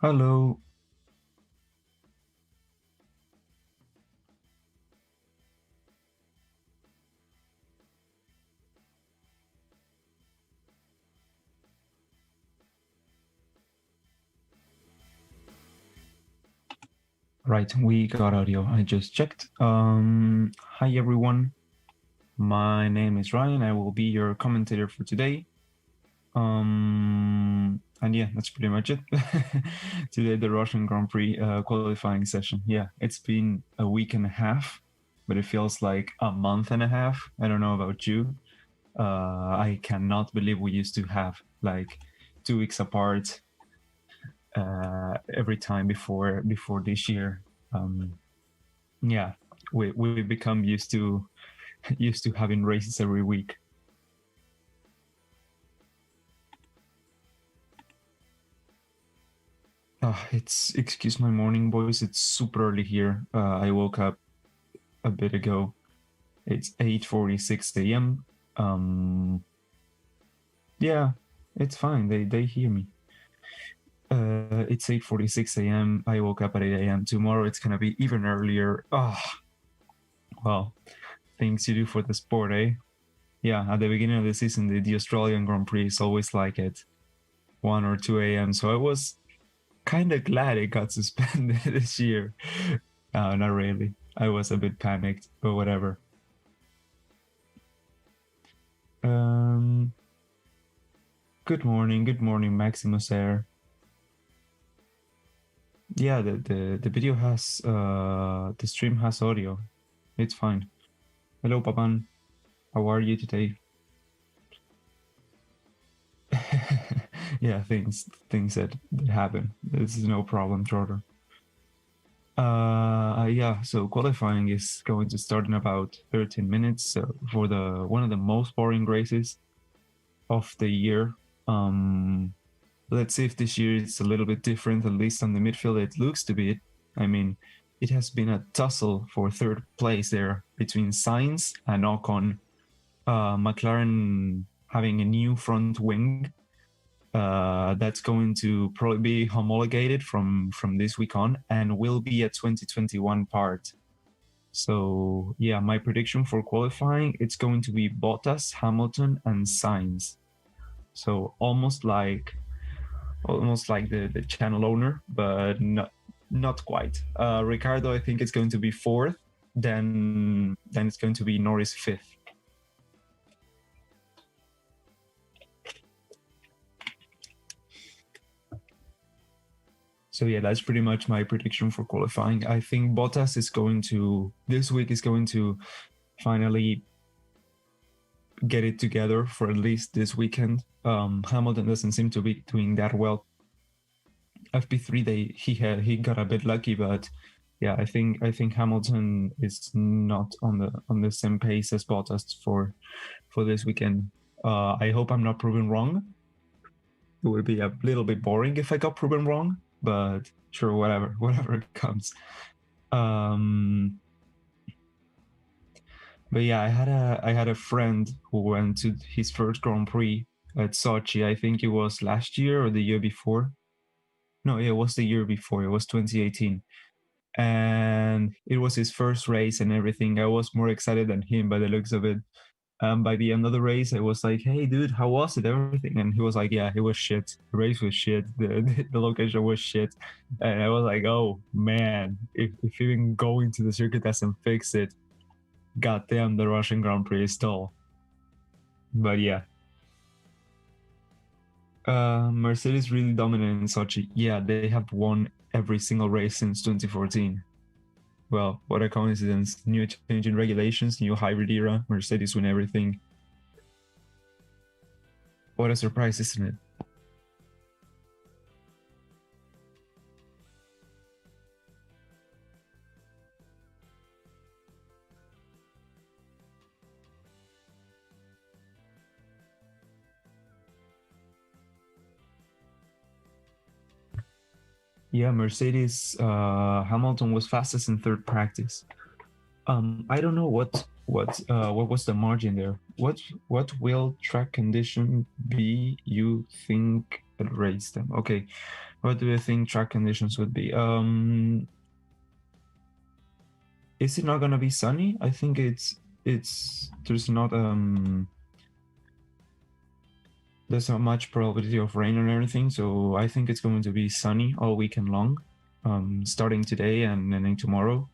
Hello. Right, we got audio. I just checked. Hi everyone. My name is Ryan. I will be your commentator for today. And yeah, that's pretty much it. Today, the Russian Grand Prix qualifying session. Yeah, it's been a week and a half, but it feels like a month and a half. I don't know about you. I cannot believe we used to have like 2 weeks apart every time before this year. Yeah, we become used to having races every week. It's excuse my morning voice. It's super early here. I woke up a bit ago. It's 8:46 a.m. Yeah, it's fine. They hear me. It's 8:46 a.m. I woke up at 8 a.m. Tomorrow it's gonna be even earlier. Well, things you do for the sport, eh? Yeah, at the beginning of the season, the Australian Grand Prix is always like at 1 or 2 a.m. So I was kind of glad it got suspended this year. Not really. I was a bit panicked, but whatever. Good morning, Maximus Air. Yeah, the video has the stream has audio. It's fine. Hello, Papan. How are you today? Yeah, things that happen. This is no problem, Jordan. Yeah, so qualifying is going to start in about 13 minutes. So for the one of the most boring races of the year. Let's see if this year it's a little bit different, at least on the midfield it looks to be. I mean, it has been a tussle for third place there between Sainz and Ocon. McLaren having a new front wing that's going to probably be homologated from this week on and will be a 2021 part. So yeah, my prediction for qualifying, it's going to be Bottas, Hamilton, and Sainz. So almost like the channel owner, but not quite. Ricardo, I think it's going to be fourth. Then it's going to be Norris fifth. So yeah, that's pretty much my prediction for qualifying. I think Bottas is going to this week is going to finally get it together for at least this weekend. Hamilton doesn't seem to be doing that well. FP3 he got a bit lucky, but yeah, I think Hamilton is not on the same pace as Bottas for this weekend. I hope I'm not proven wrong. It would be a little bit boring if I got proven wrong, but sure, whatever comes. But yeah, I had a friend who went to his first Grand Prix at Sochi. I think it was last year or the year before. No, it was the year before. It was 2018. And it was his first race and everything. I was more excited than him by the looks of it. By the end of the race, I was like, "Hey, dude, how was it? Everything?" And he was like, "Yeah, it was shit. The race was shit. The location was shit." And I was like, "Oh man, if even going to the circuit doesn't fix it, goddamn, the Russian Grand Prix is dull." But yeah, Mercedes really dominant in Sochi. Yeah, they have won every single race since 2014. Well, what a coincidence. New change in regulations, new hybrid era, Mercedes win everything. What a surprise, isn't it? Yeah, Mercedes, Hamilton was fastest in third practice. I don't know what was the margin there. What will track condition be? You think race them. Okay, what do you think track conditions would be? Is it not gonna be sunny? I think there's not much probability of rain or anything, so I think it's going to be sunny all weekend long, starting today and ending tomorrow.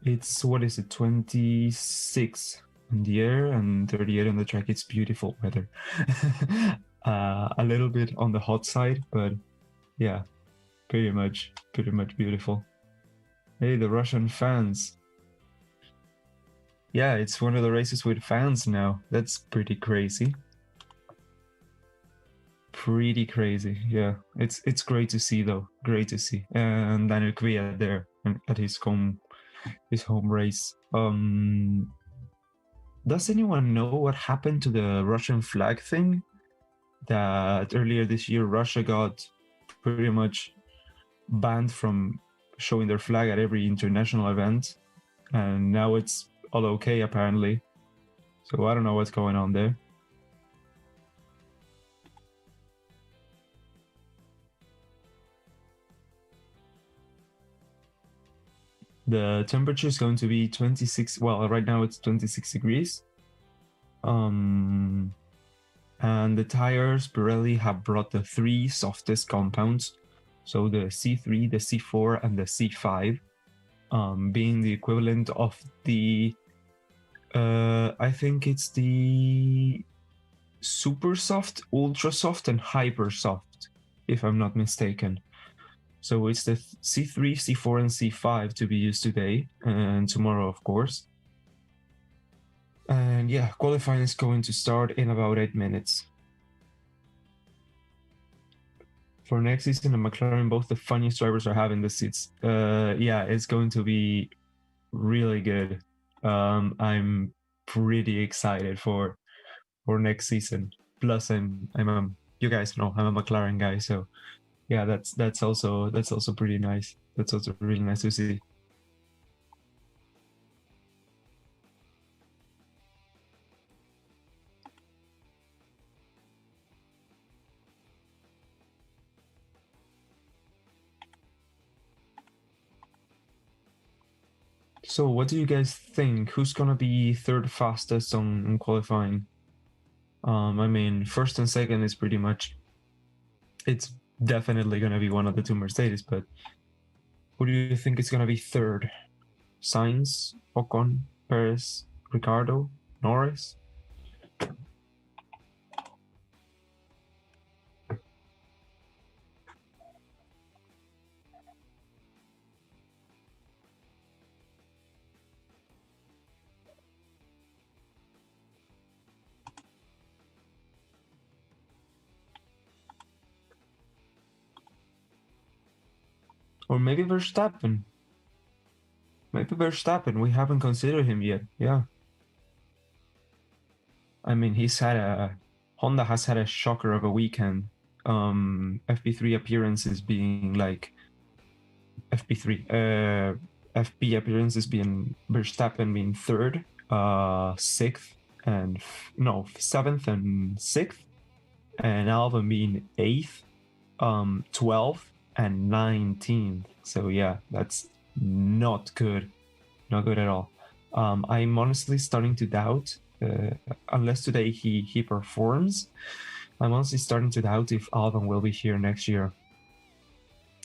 It's, what is it, 26 in the air and 38 on the track. It's beautiful weather. A little bit on the hot side, but yeah, pretty much beautiful. Hey, the Russian fans. Yeah, it's one of the races with fans now. That's pretty crazy. Pretty crazy, yeah. It's great to see though. Great to see. And Daniel Kvyat there at his home race. Does anyone know what happened to the Russian flag thing? That earlier this year Russia got pretty much banned from showing their flag at every international event, and now it's all okay apparently. So I don't know what's going on there. The temperature is going to be 26. Well, right now it's 26 degrees. And the tires, Pirelli have brought the 3 softest compounds. So the C3, the C4, and the C5, being the equivalent of the, I think it's the super soft, ultra soft, and hyper soft, if I'm not mistaken. So it's the C3, C4, and C5 to be used today and tomorrow, of course. And yeah, qualifying is going to start in about 8 minutes. For next season, the McLaren, both the funniest drivers are having the seats. Yeah, it's going to be really good. I'm pretty excited for next season. Plus, you guys know I'm a McLaren guy, so yeah, that's also pretty nice. That's also really nice to see. So what do you guys think? Who's gonna be third fastest on qualifying? I mean, first and second is pretty much, it's definitely gonna be one of the 2 Mercedes, but who do you think is gonna be third? Sainz, Ocon, Perez, Ricardo, Norris? Or maybe Verstappen. Maybe Verstappen. We haven't considered him yet. Yeah. I mean, Honda has had a shocker of a weekend. FP3 appearances being like FP3. FP appearances being Verstappen being third, sixth, and seventh and sixth, and Albon being eighth, 12th, and 19th. So yeah, that's not good. Not good at all. I'm honestly starting to doubt, unless today he performs, I'm honestly starting to doubt if Albon will be here next year.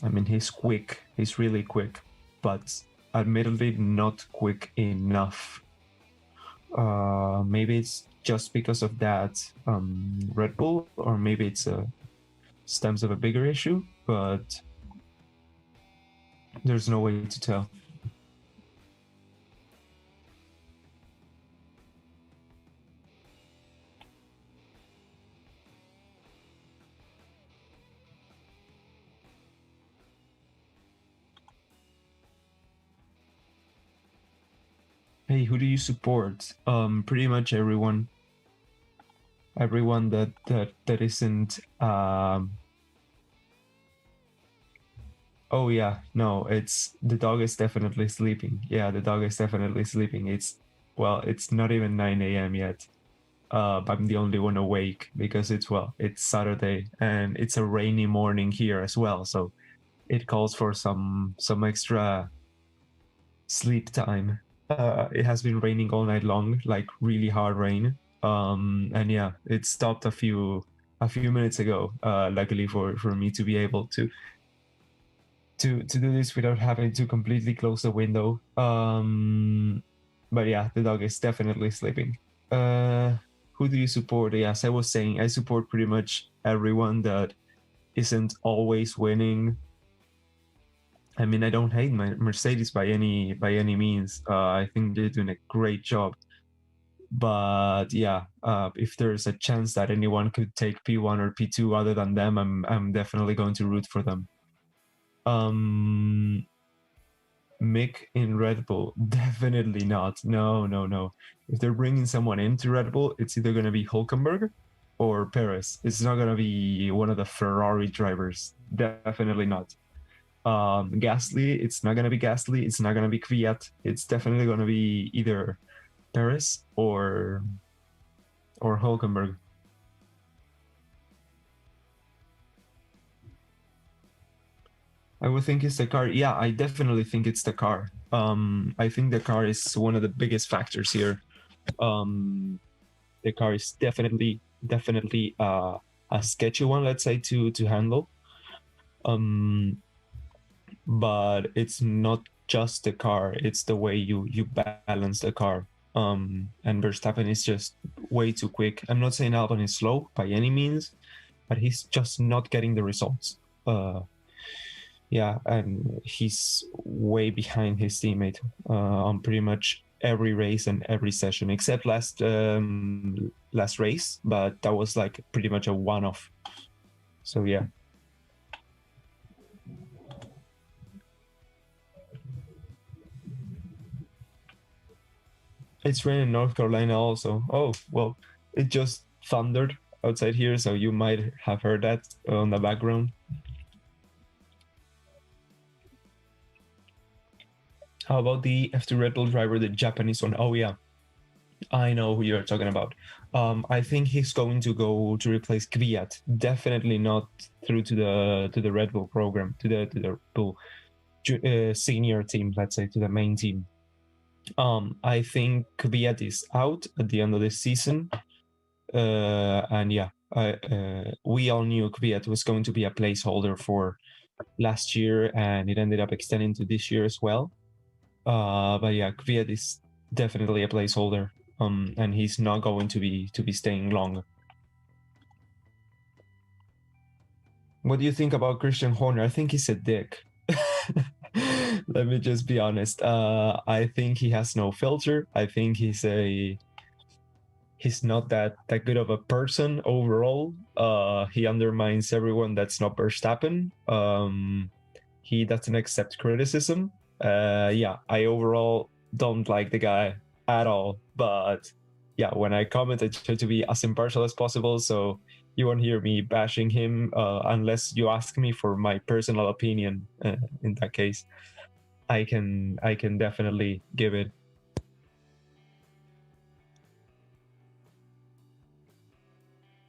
I mean, he's quick. He's really quick, but admittedly not quick enough. Maybe it's just because of that Red Bull, or maybe it's stems of a bigger issue, but there's no way to tell. Hey, who do you support? Pretty much everyone. Everyone that isn't. Oh yeah, no, it's the dog is definitely sleeping. Yeah, the dog is definitely sleeping. It's not even 9 a.m. yet. I'm the only one awake because it's Saturday and it's a rainy morning here as well, so it calls for some extra sleep time. It has been raining all night long, like really hard rain. And yeah, it stopped a few minutes ago. Luckily for me to be able to do this without having to completely close the window. But yeah, the dog is definitely sleeping. Who do you support? Yes, I was saying I support pretty much everyone that isn't always winning. I mean, I don't hate my Mercedes by any means. I think they're doing a great job. But yeah, if there's a chance that anyone could take P1 or P2 other than them, I'm definitely going to root for them. Mick in Red Bull, definitely not. No. If they're bringing someone into Red Bull, it's either going to be Hulkenberg or Perez. It's not going to be one of the Ferrari drivers. Definitely not. Gasly, it's not going to be Gasly. It's not going to be Kvyat. It's definitely going to be either Perez or Hulkenberg. I would think it's the car. Yeah, I definitely think it's the car. I think the car is one of the biggest factors here. The car is definitely a sketchy one, let's say, to handle. But it's not just the car; it's the way you balance the car. And Verstappen is just way too quick. I'm not saying Albon is slow by any means, but he's just not getting the results. Yeah, and he's way behind his teammate on pretty much every race and every session, except last race, but that was like pretty much a one-off. So yeah. It's raining in North Carolina also. Oh, well, it just thundered outside here, so you might have heard that on the background. How about the F2 Red Bull driver, the Japanese one? Oh yeah, I know who you're talking about. I think he's going to go to replace Kvyat. Definitely not through to the Red Bull program, to the Red Bull senior team, let's say, to the main team. I think Kvyat is out at the end of this season, and yeah, we all knew Kvyat was going to be a placeholder for last year, and it ended up extending to this year as well. But yeah, Kvyat is definitely a placeholder, and he's not going to be staying long. What do you think about Christian Horner? I think he's a dick. Let me just be honest. I think he has no filter. I think he's not that good of a person overall. He undermines everyone that's not Verstappen. He doesn't accept criticism. Yeah, I overall don't like the guy at all. But yeah, when I comment, I try to be as impartial as possible. So you won't hear me bashing him unless you ask me for my personal opinion. In that case, I can definitely give it.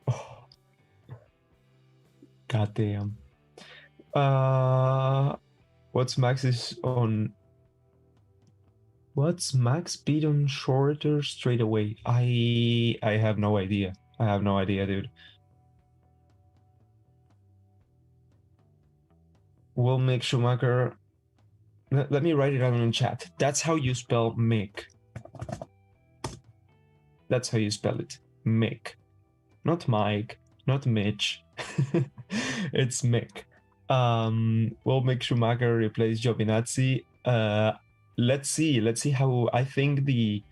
Oh, God damn. What's Max's on? What's max speed on shorter straightaway? I have no idea. I have no idea, dude. Will Mick Schumacher. Let me write it down in chat. That's how you spell Mick. That's how you spell it. Mick. Not Mike, not Mitch. It's Mick. Will Mick Schumacher replace Giovinazzi? Let's see how. I think the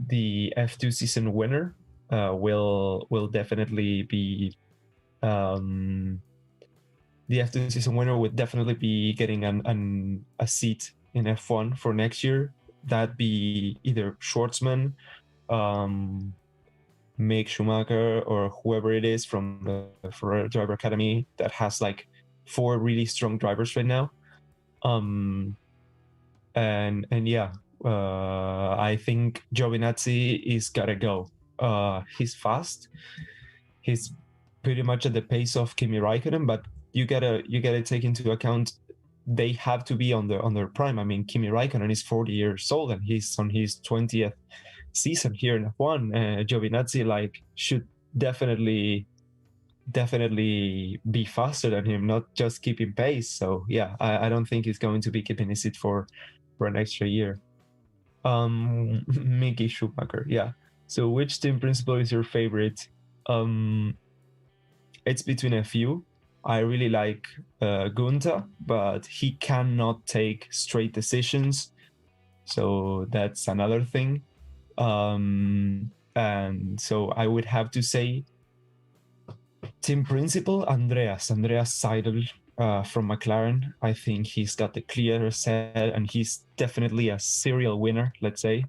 F2 season winner will definitely be the F2 season winner would definitely be getting a seat in F1 for next year. That'd be either Schwartzman, Mick Schumacher, or whoever it is from the Ferrari Driver Academy that has like 4 really strong drivers right now. And yeah, I think Giovinazzi is gotta go. He's fast. He's pretty much at the pace of Kimi Raikkonen, but you gotta take into account they have to be on their prime. I mean, Kimi Raikkonen is 40 years old and he's on his 20th season here in F1. Giovinazzi should definitely be faster than him, not just keeping pace. So yeah, I don't think he's going to be keeping his seat for an extra year. Mickey Schumacher, yeah. So which team principal is your favorite? It's between a few. I really like Gunta, but he cannot take straight decisions, so that's another thing. And so I would have to say team principal Andreas Seidel from McLaren. I think he's got the clearest head, and he's definitely a serial winner, let's say.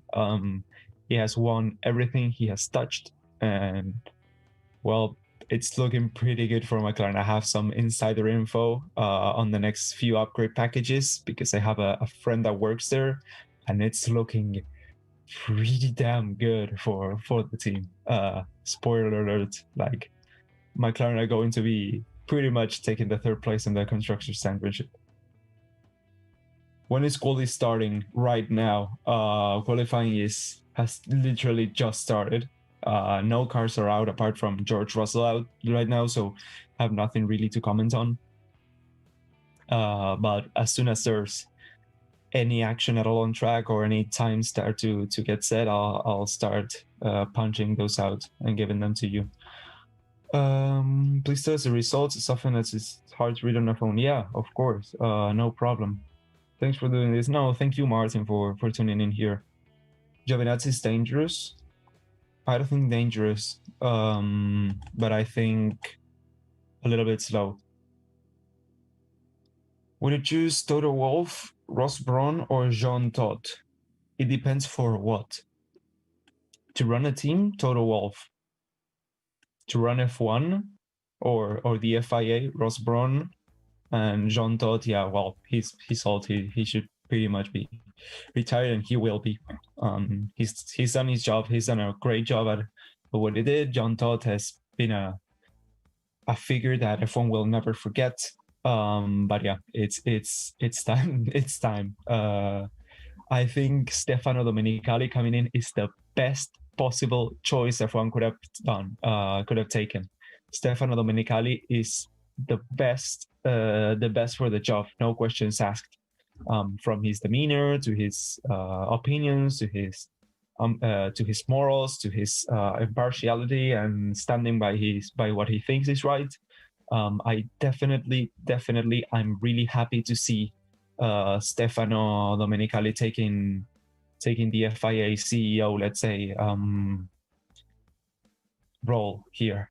He has won everything he has touched, and well, it's looking pretty good for McLaren. I have some insider info on the next few upgrade packages because I have a friend that works there, and it's looking pretty damn good for the team. Spoiler alert, McLaren are going to be pretty much taking the third place in the Constructors' Championship. When is quali starting? Right now. Qualifying has literally just started. No cars are out apart from George Russell out right now, so I have nothing really to comment on. But as soon as there's any action at all on track or any time start to get set, I'll start punching those out and giving them to you. Please tell us the results as often as it's hard to read on the phone. Yeah, of course. No problem. Thanks for doing this. No, thank you, Martin, for tuning in here. Giovinazzi is dangerous. I don't think dangerous, but I think a little bit slow. Would you choose Toto Wolff, Ross Brawn, or Jean Todt? It depends for what. To run a team, Toto Wolff. To run F1 or the FIA, Ross Brawn, and Jean Todt, yeah, well, he's old. He should pretty much be retired, and he will be. He's done his job. He's done a great job at what he did. Jean Todt has been a figure that F1 will never forget. But yeah, it's time. It's time. I think Stefano Domenicali coming in is the best possible choice F1 could have done. Could have taken. Stefano Domenicali is the best for the job, no questions asked. From his demeanor to his opinions to his morals to his impartiality and standing by what he thinks is right. I definitely, I'm really happy to see Stefano Domenicali taking the FIA CEO, let's say, role here.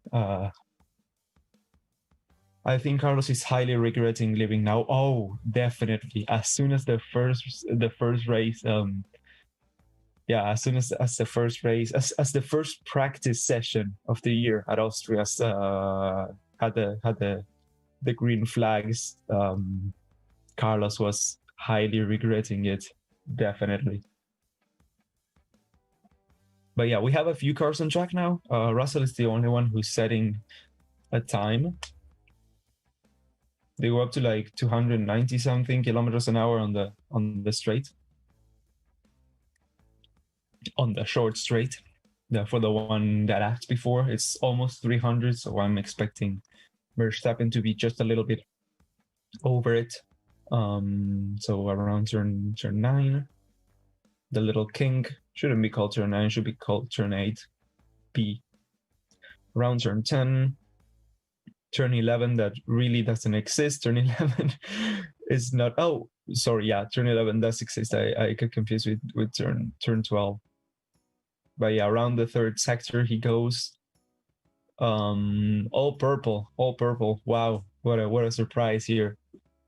I think Carlos is highly regretting leaving now. Oh, definitely. As soon as the first race, as soon as the first race, as the first practice session of the year at Austria had the green flags, Carlos was highly regretting it, definitely. But yeah, we have a few cars on track now. Russell is the only one who's setting a time. They go up to like 290 something kilometers an hour on the straight, on the short straight. For the one that asked before, it's almost 300, so I'm expecting Verstappen to be just a little bit over it. So around turn 9, the little king shouldn't be called turn 9, should be called turn 8 B. Around turn 10. Turn 11 that really doesn't exist. Turn 11 is not. Oh, sorry. Yeah, turn 11 does exist. I get confused with turn 12. But yeah, around the third sector he goes. All purple. Wow, what a surprise here.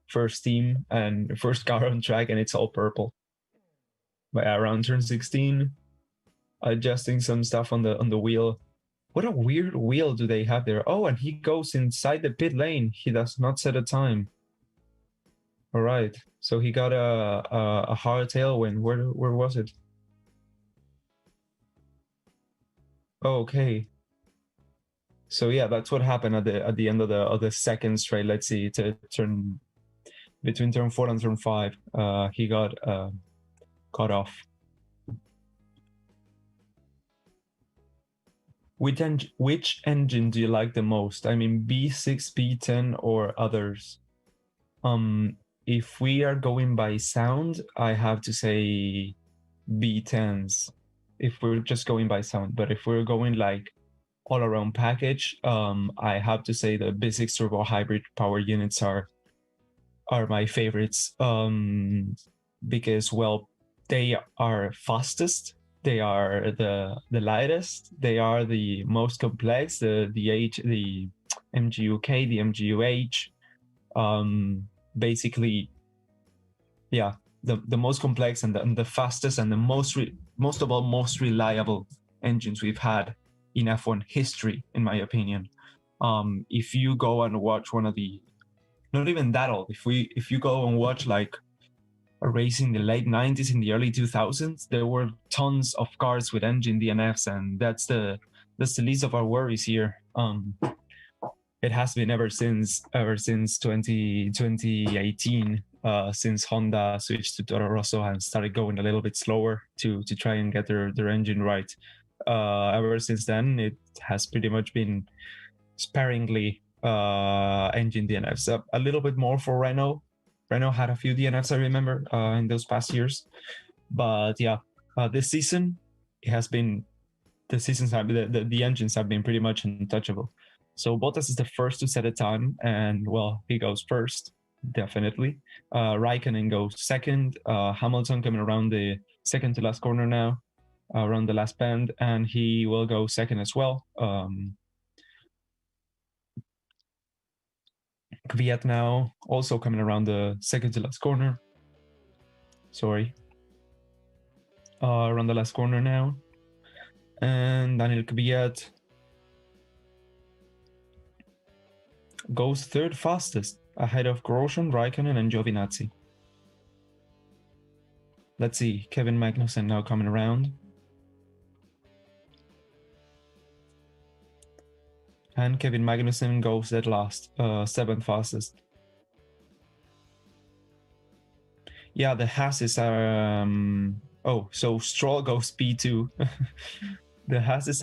First team and first car on track, and it's all purple. But yeah, around turn 16, adjusting some stuff on the wheel. What a weird wheel do they have there? Oh, and he goes inside the pit lane. He does not set a time. All right. So he got a hard tailwind. Where was it? Okay. So yeah, that's what happened at the end of the second straight. Let's see, to turn between turn 4 and turn 5, he got cut off. Which engine do you like the most? I mean, B6, B10, or others? If we are going by sound, I have to say B10s. If we're just going by sound, but if we're going like all around package, I have to say the B6 turbo hybrid power units are my favorites. Because well, they are fastest, they are the lightest, they are the most complex, the MGUK, the MGUH, basically, yeah, the most complex and the fastest and the most reliable engines we've had in F1 history, in my opinion. If you go and watch one of the, not even that old, if you go and watch like a race in the late 90s, in the early 2000s, there were tons of cars with engine DNFs, and that's the least of our worries here. It has been ever since 2018, since Honda switched to Toro Rosso and started going a little bit slower to try and get their engine right. Ever since then, it has pretty much been sparingly engine DNFs. A little bit more for Renault. Renault had a few DNFs, I remember, in those past years. But yeah, this season, it has been, the engines have been pretty much untouchable. So Bottas is the first to set a time, and well, he goes first, definitely. Raikkonen goes second. Hamilton coming around the second to last corner now, around the last bend, and he will go second as well. Kvyat now also coming around the second to last corner. Sorry. Around the last corner now. And Daniel Kvyat goes third fastest, ahead of Grosjean, Raikkonen, and Giovinazzi. Let's see, Kevin Magnussen now coming around. And Kevin Magnussen goes at last, seventh fastest. Yeah, the Hasses are... oh, so Stroll goes P2. The Hasses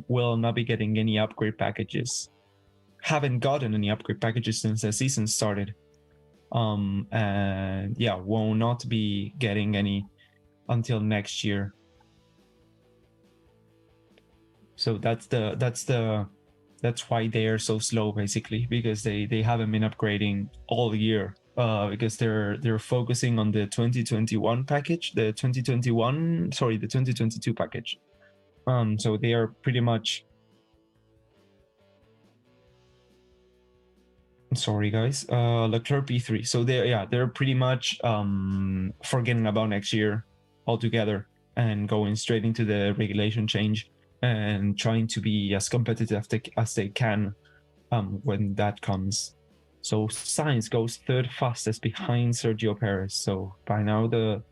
will not be getting any upgrade packages. Haven't gotten any upgrade packages since the season started. And yeah, will not be getting any until next year. So that's why they are so slow, basically, because they haven't been upgrading all year. Because they're focusing on the 2021 package, the 2022 package. So they are pretty much... Sorry, guys. Leclerc P3. So they're pretty much forgetting about next year altogether and going straight into the regulation change and trying to be as competitive as they can when that comes. So Sainz goes third fastest behind Sergio Perez. So by now the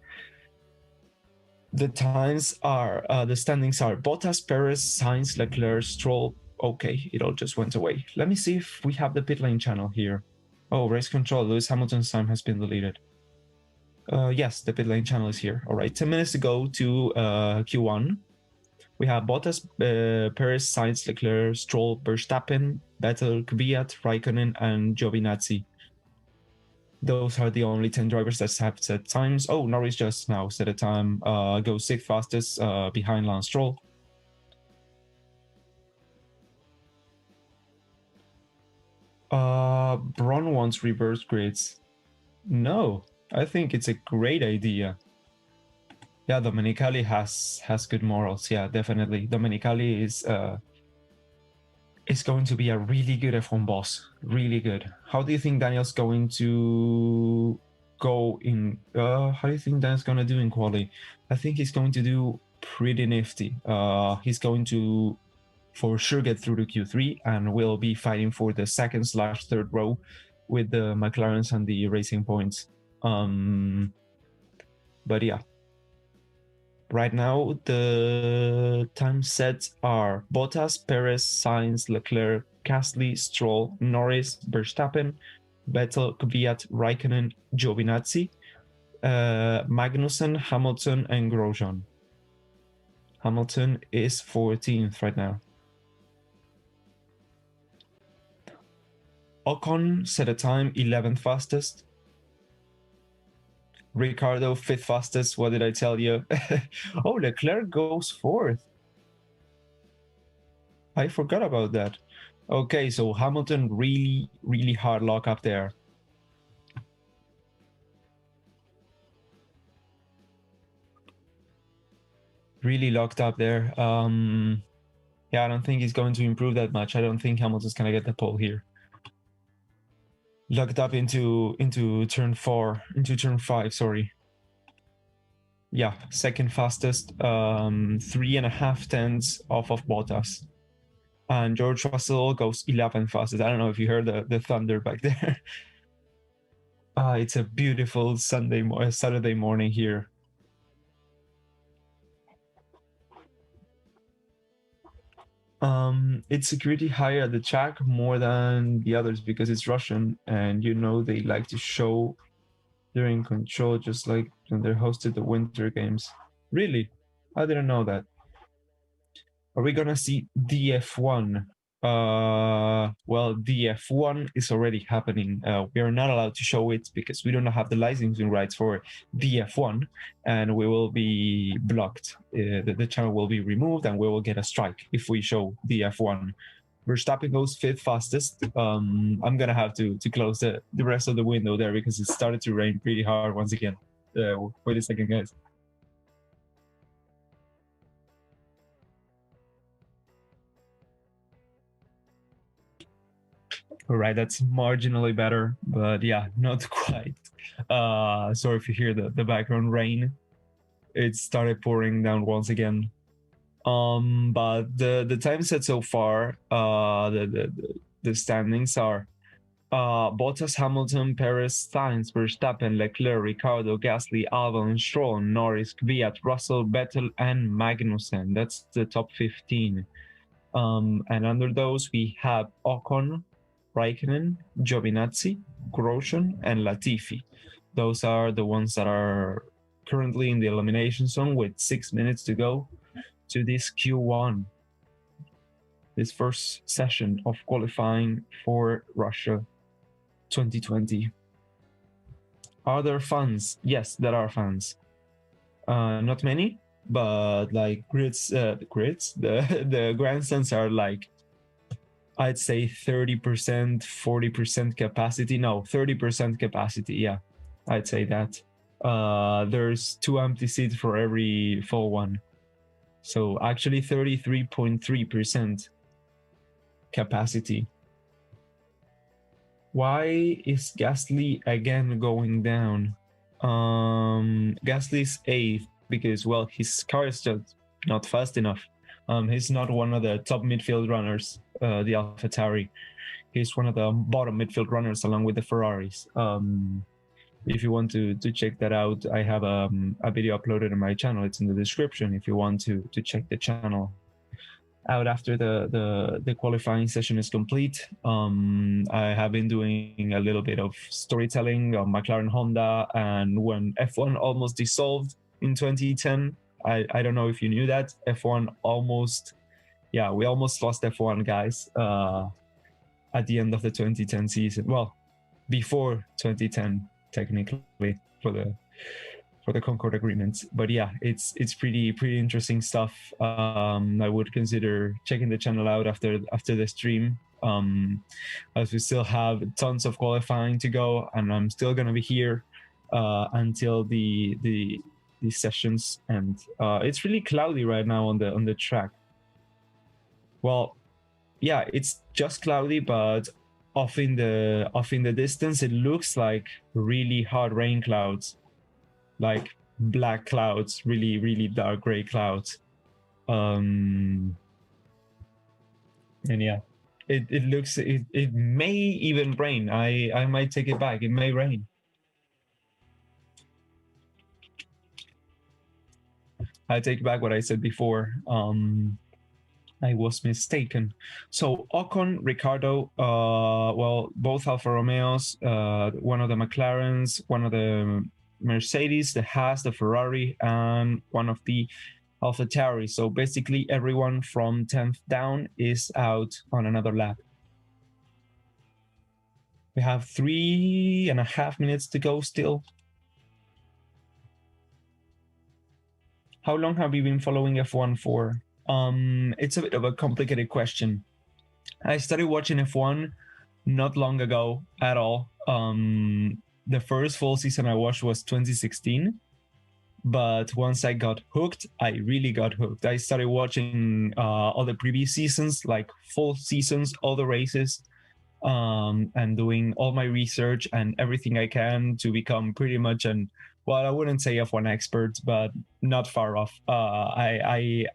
times are, the standings are Bottas, Perez, Sainz, Leclerc, Stroll. Okay, it all just went away. Let me see if we have the pit lane channel here. Oh, race control. Lewis Hamilton's time has been deleted. Yes, the pit lane channel is here. All right, 10 minutes to go to Q1. We have Bottas, Perez, Sainz, Leclerc, Stroll, Verstappen, Vettel, Kvyat, Raikkonen, and Giovinazzi. Those are the only 10 drivers that have set times. Oh, Norris just now set a time. Goes sixth fastest behind Lance Stroll. Braun wants reverse grids. No, I think it's a great idea. Yeah, Domenicali has good morals. Yeah, definitely. Domenicali is going to be a really good F1 boss. Really good. How do you think Daniel's going to go in? How do you think Daniel's going to do in quali? I think he's going to do pretty nifty. He's going to for sure get through to Q3 and will be fighting for the second/third row with the McLarens and the Racing Points. But yeah, Right now, the time sets are Bottas, Perez, Sainz, Leclerc, Gasly, Stroll, Norris, Verstappen, Vettel, Kvyat, Raikkonen, Giovinazzi, Magnussen, Hamilton, and Grosjean. Hamilton is 14th right now. Ocon set a time 11th fastest. Ricardo 5th fastest. What did I tell you? Oh, Leclerc goes 4th. I forgot about that. Okay, so Hamilton really hard lock up there. Really locked up there. Yeah, I don't think he's going to improve that much. I don't think Hamilton's gonna get the pole here. Locked up into turn 5, sorry. Yeah, second fastest, 3.5 tenths off of Bottas. And George Russell goes 11th fastest. I don't know if you heard the thunder back there. It's a beautiful Saturday morning here. It's security higher at the track more than the others because it's Russian, and you know they like to show they're in control, just like when they're hosted the Winter Games. Really? I didn't know that. Are we gonna see DF1? Well, DF1 is already happening. We are not allowed to show it because we don't have the licensing rights for DF1, and we will be blocked. The channel will be removed, and we will get a strike if we show DF1. Verstappen goes 5th fastest. I'm gonna have to close the rest of the window there because it started to rain pretty hard once again. Wait a second, guys. All right, that's marginally better, but yeah, not quite. Sorry if you hear the background rain. It started pouring down once again. But the time set so far, the standings are Bottas, Hamilton, Perez, Sainz, Verstappen, Leclerc, Ricardo, Gasly, Albon, Stroll, Norris, Kvyat, Russell, Vettel, and Magnussen. That's the top 15. And under those we have Ocon, Raikkonen, Giovinazzi, Grosjean, and Latifi. Those are the ones that are currently in the elimination zone with 6 minutes to go to this Q1, this first session of qualifying for Russia 2020. Are there fans? Yes, there are fans. Not many, but like the grandstands are like, I'd say 30%, 40% capacity. No, 30% capacity. Yeah, I'd say that. There's 2 empty seats for every full one. So actually 33.3% capacity. Why is Gasly again going down? Gasly's 8th because, well, his car is just not fast enough. He's not one of the top midfield runners, the AlphaTauri. He's one of the bottom midfield runners along with the Ferraris. If you want to check that out, I have a video uploaded on my channel. It's in the description if you want to check the channel out after the qualifying session is complete. I have been doing a little bit of storytelling on McLaren Honda, and when F1 almost dissolved in 2010. I don't know if you knew that. F1 almost, yeah, we almost lost F1, guys, at the end of the 2010 season. Well, before 2010, technically, for the Concord Agreement. But yeah, it's pretty interesting stuff. I would consider checking the channel out after the stream, as we still have tons of qualifying to go, and I'm still gonna be here until the sessions end. It's really cloudy right now on the track. Well, yeah, it's just cloudy, but off in the distance, it looks like really hard rain clouds, like black clouds, really dark gray clouds. And yeah, it looks, it may even rain. I might take it back. It may rain. I take back what I said before. I was mistaken. So Ocon, Ricardo, well, both Alfa Romeos, one of the McLarens, one of the Mercedes, the Haas, the Ferrari, and one of the AlphaTauri. So basically everyone from 10th down is out on another lap. We have 3.5 minutes to go still. How long have you been following F1 for? It's a bit of a complicated question. I started watching F1 not long ago at all. The first full season I watched was 2016. But once I got hooked, I really got hooked. I started watching all the previous seasons, like full seasons, all the races, and doing all my research and everything I can to become pretty much well, I wouldn't say F1 expert, but not far off. I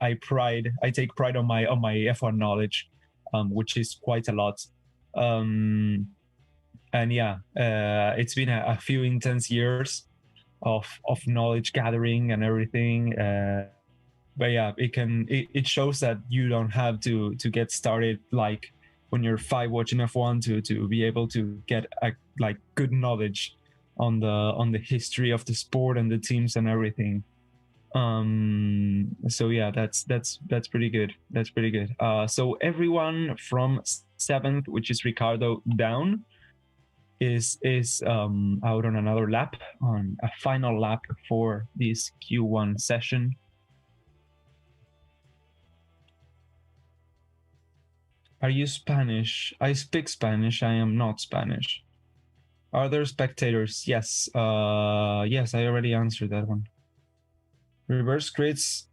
take pride on my F1 knowledge, which is quite a lot. And yeah, it's been a few intense years of knowledge gathering and everything. But yeah, it shows that you don't have to get started like when you're 5 watching F1 to be able to get like good knowledge on the history of the sport and the teams and everything. So yeah, that's pretty good. That's pretty good. So everyone from 7th, which is Ricardo, down is out on another lap, on a final lap for this Q1 session. Are you Spanish? I speak Spanish. I am not Spanish. Are there spectators? Yes. Yes, I already answered that one. Reverse grids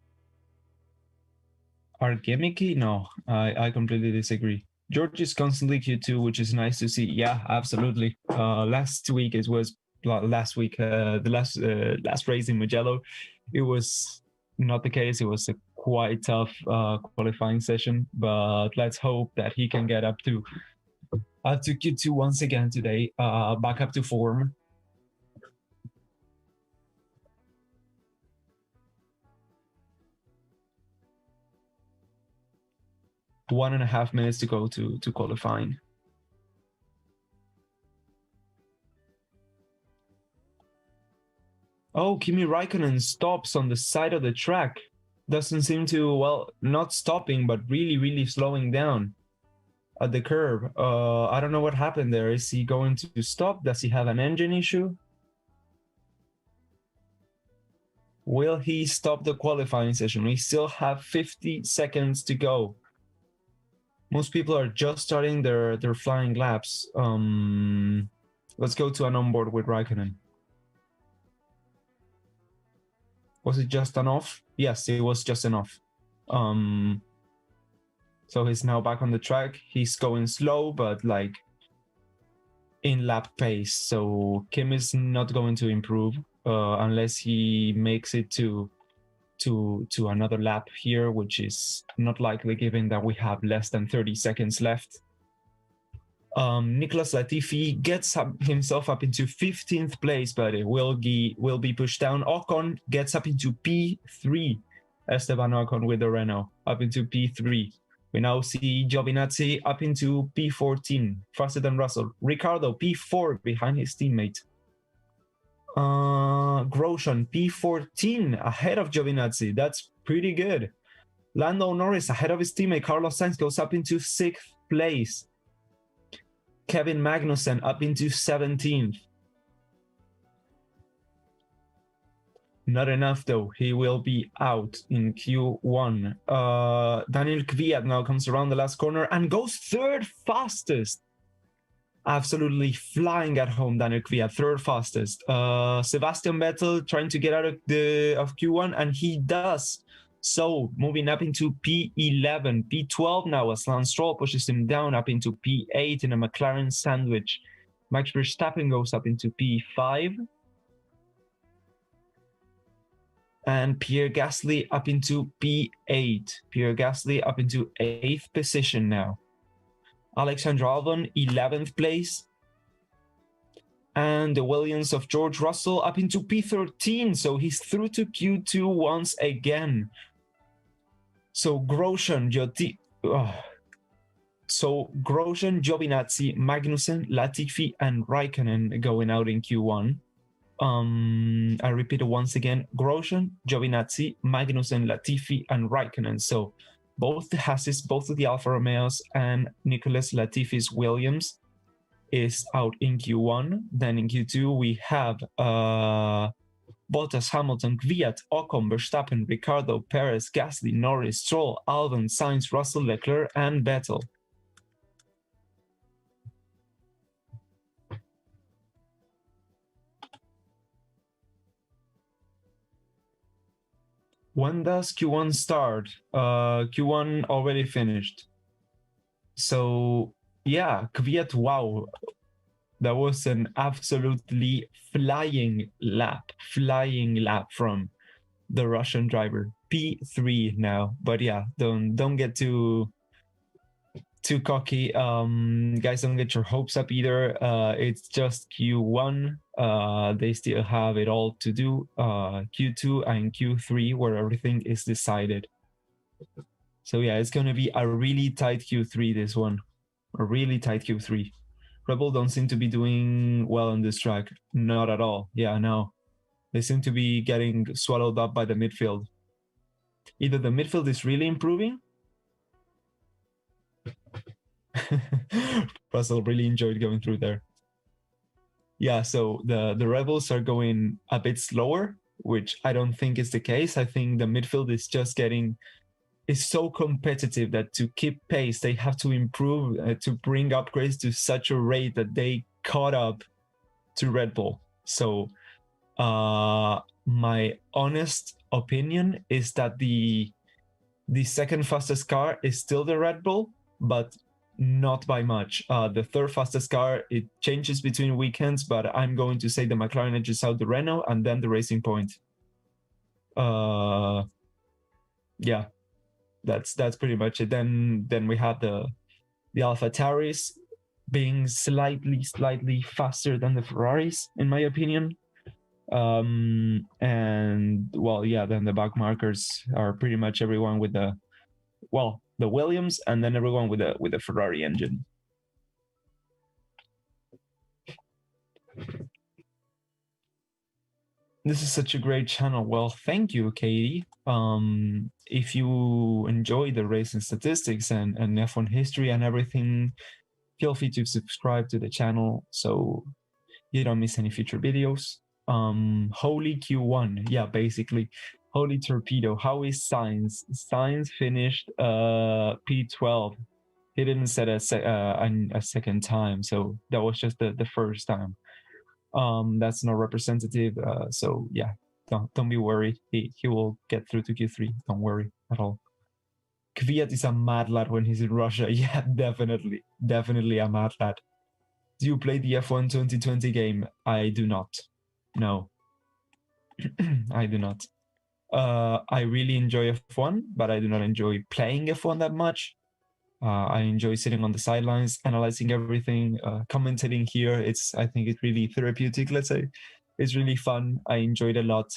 are gimmicky? No, I completely disagree. George is constantly Q2, which is nice to see. Yeah, absolutely. Last week, the last race in Mugello, it was not the case. It was a quite tough qualifying session, but let's hope that he can get up to Q2 once again today, back up to form. One and a half minutes to go to qualifying. Oh, Kimi Raikkonen stops on the side of the track. Doesn't seem to, well, not stopping, but really slowing down at the curb. I don't know what happened there. Is he going to stop? Does he have an engine issue? Will he stop the qualifying session? We still have 50 seconds to go. Most people are just starting their flying laps. Let's go to an onboard with Raikkonen. Was it just an off? Yes, it was just an off. So he's now back on the track. He's going slow, but like in lap pace. So Kim is not going to improve unless he makes it to another lap here, which is not likely given that we have less than 30 seconds left. Nicholas Latifi gets himself up into 15th place, but it will be pushed down. Ocon gets up into P3. Esteban Ocon with the Renault up into P3. We now see Giovinazzi up into P14, faster than Russell. Ricardo P4 behind his teammate. Grosjean P14 ahead of Giovinazzi. That's pretty good. Lando Norris ahead of his teammate. Carlos Sainz goes up into 6th place. Kevin Magnussen up into 17th. Not enough though. He will be out in Q1. Daniel Kvyat now comes around the last corner and goes 3rd fastest. Absolutely flying at home, Daniel Kvyat, 3rd fastest. Sebastian Vettel trying to get out of Q1, and he does. So moving up into P11, P12 now as Lance Stroll pushes him down up into P8 in a McLaren sandwich. Max Verstappen goes up into P5. And Pierre Gasly up into P8. Pierre Gasly up into 8th position now. Alexander Albon, 11th place. And the Williams of George Russell up into P13, so he's through to Q2 once again. So Grosjean, Giovinazzi, Magnussen, Latifi, and Raikkonen going out in Q1. I repeat it once again: Grosjean, Giovinazzi, Magnussen, Latifi, and Raikkonen. So both the Hasses, both of the Alfa Romeos, and Nicholas Latifi's Williams is out in Q1. Then in Q2 we have Bottas, Hamilton, Kvyat, Ocon, Verstappen, Ricciardo, Perez, Gasly, Norris, Stroll, Albon, Sainz, Russell, Leclerc, and Vettel. When does Q1 start? Q1 already finished. So yeah, Kvyat, wow. That was an absolutely flying lap from the Russian driver. P3 now, but yeah, don't get too cocky. Guys, don't get your hopes up either. It's just Q1. They still have it all to do. Q2 and Q3 where everything is decided. So yeah, it's gonna be a really tight Q3, this one. A really tight Q3. Red Bull don't seem to be doing well on this track. Not at all. Yeah, no. They seem to be getting swallowed up by the midfield. Either the midfield is really improving. Russell really enjoyed going through there. Yeah, so the Red Bulls are going a bit slower, which I don't think is the case. I think the midfield is just is so competitive that to keep pace, they have to improve, to bring upgrades to such a rate that they caught up to Red Bull. So my honest opinion is that the second fastest car is still the Red Bull, but not by much. The third fastest car, it changes between weekends, but I'm going to say the McLaren edges out the Renault and then the Racing Point. Yeah, that's pretty much it. Then we have the AlphaTauris being slightly faster than the Ferraris, in my opinion. And well, yeah, then the back markers are pretty much everyone with the Williams, and then everyone with the Ferrari engine. This is such a great channel. Well, thank you, Katie. If you enjoy the racing statistics and F1 history and everything, feel free to subscribe to the channel so you don't miss any future videos. Holy Q1, yeah, basically. Holy Torpedo. How is Sainz? Sainz finished P12. He didn't set a second time, so that was just the first time. That's not representative. So yeah, don't be worried. He will get through to Q3. Don't worry at all. Kvyat is a mad lad when he's in Russia. Yeah, definitely a mad lad. Do you play the F1 2020 game? I do not. No, I do not. I really enjoy F1, but I do not enjoy playing F1 that much. I enjoy sitting on the sidelines, analyzing everything, commentating here. I think it's really therapeutic, let's say. It's really fun. I enjoyed a lot.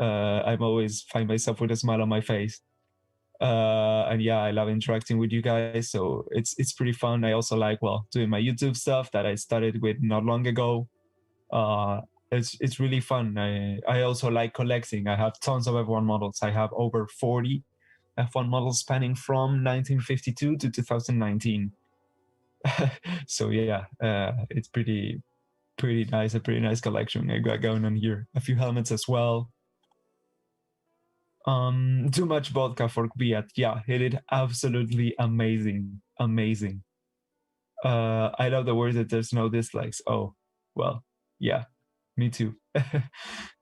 I'm always find myself with a smile on my face. And yeah, I love interacting with you guys, so it's pretty fun. I also like, doing my YouTube stuff that I started with not long ago. It's really fun. I also like collecting. I have tons of F1 models. I have over 40 F1 models spanning from 1952 to 2019. So yeah, it's pretty nice. A pretty nice collection I got going on here. A few helmets as well. Too much vodka for Kvyat. Yeah, he did absolutely amazing. I love the words that there's no dislikes. Oh, well, yeah, me too.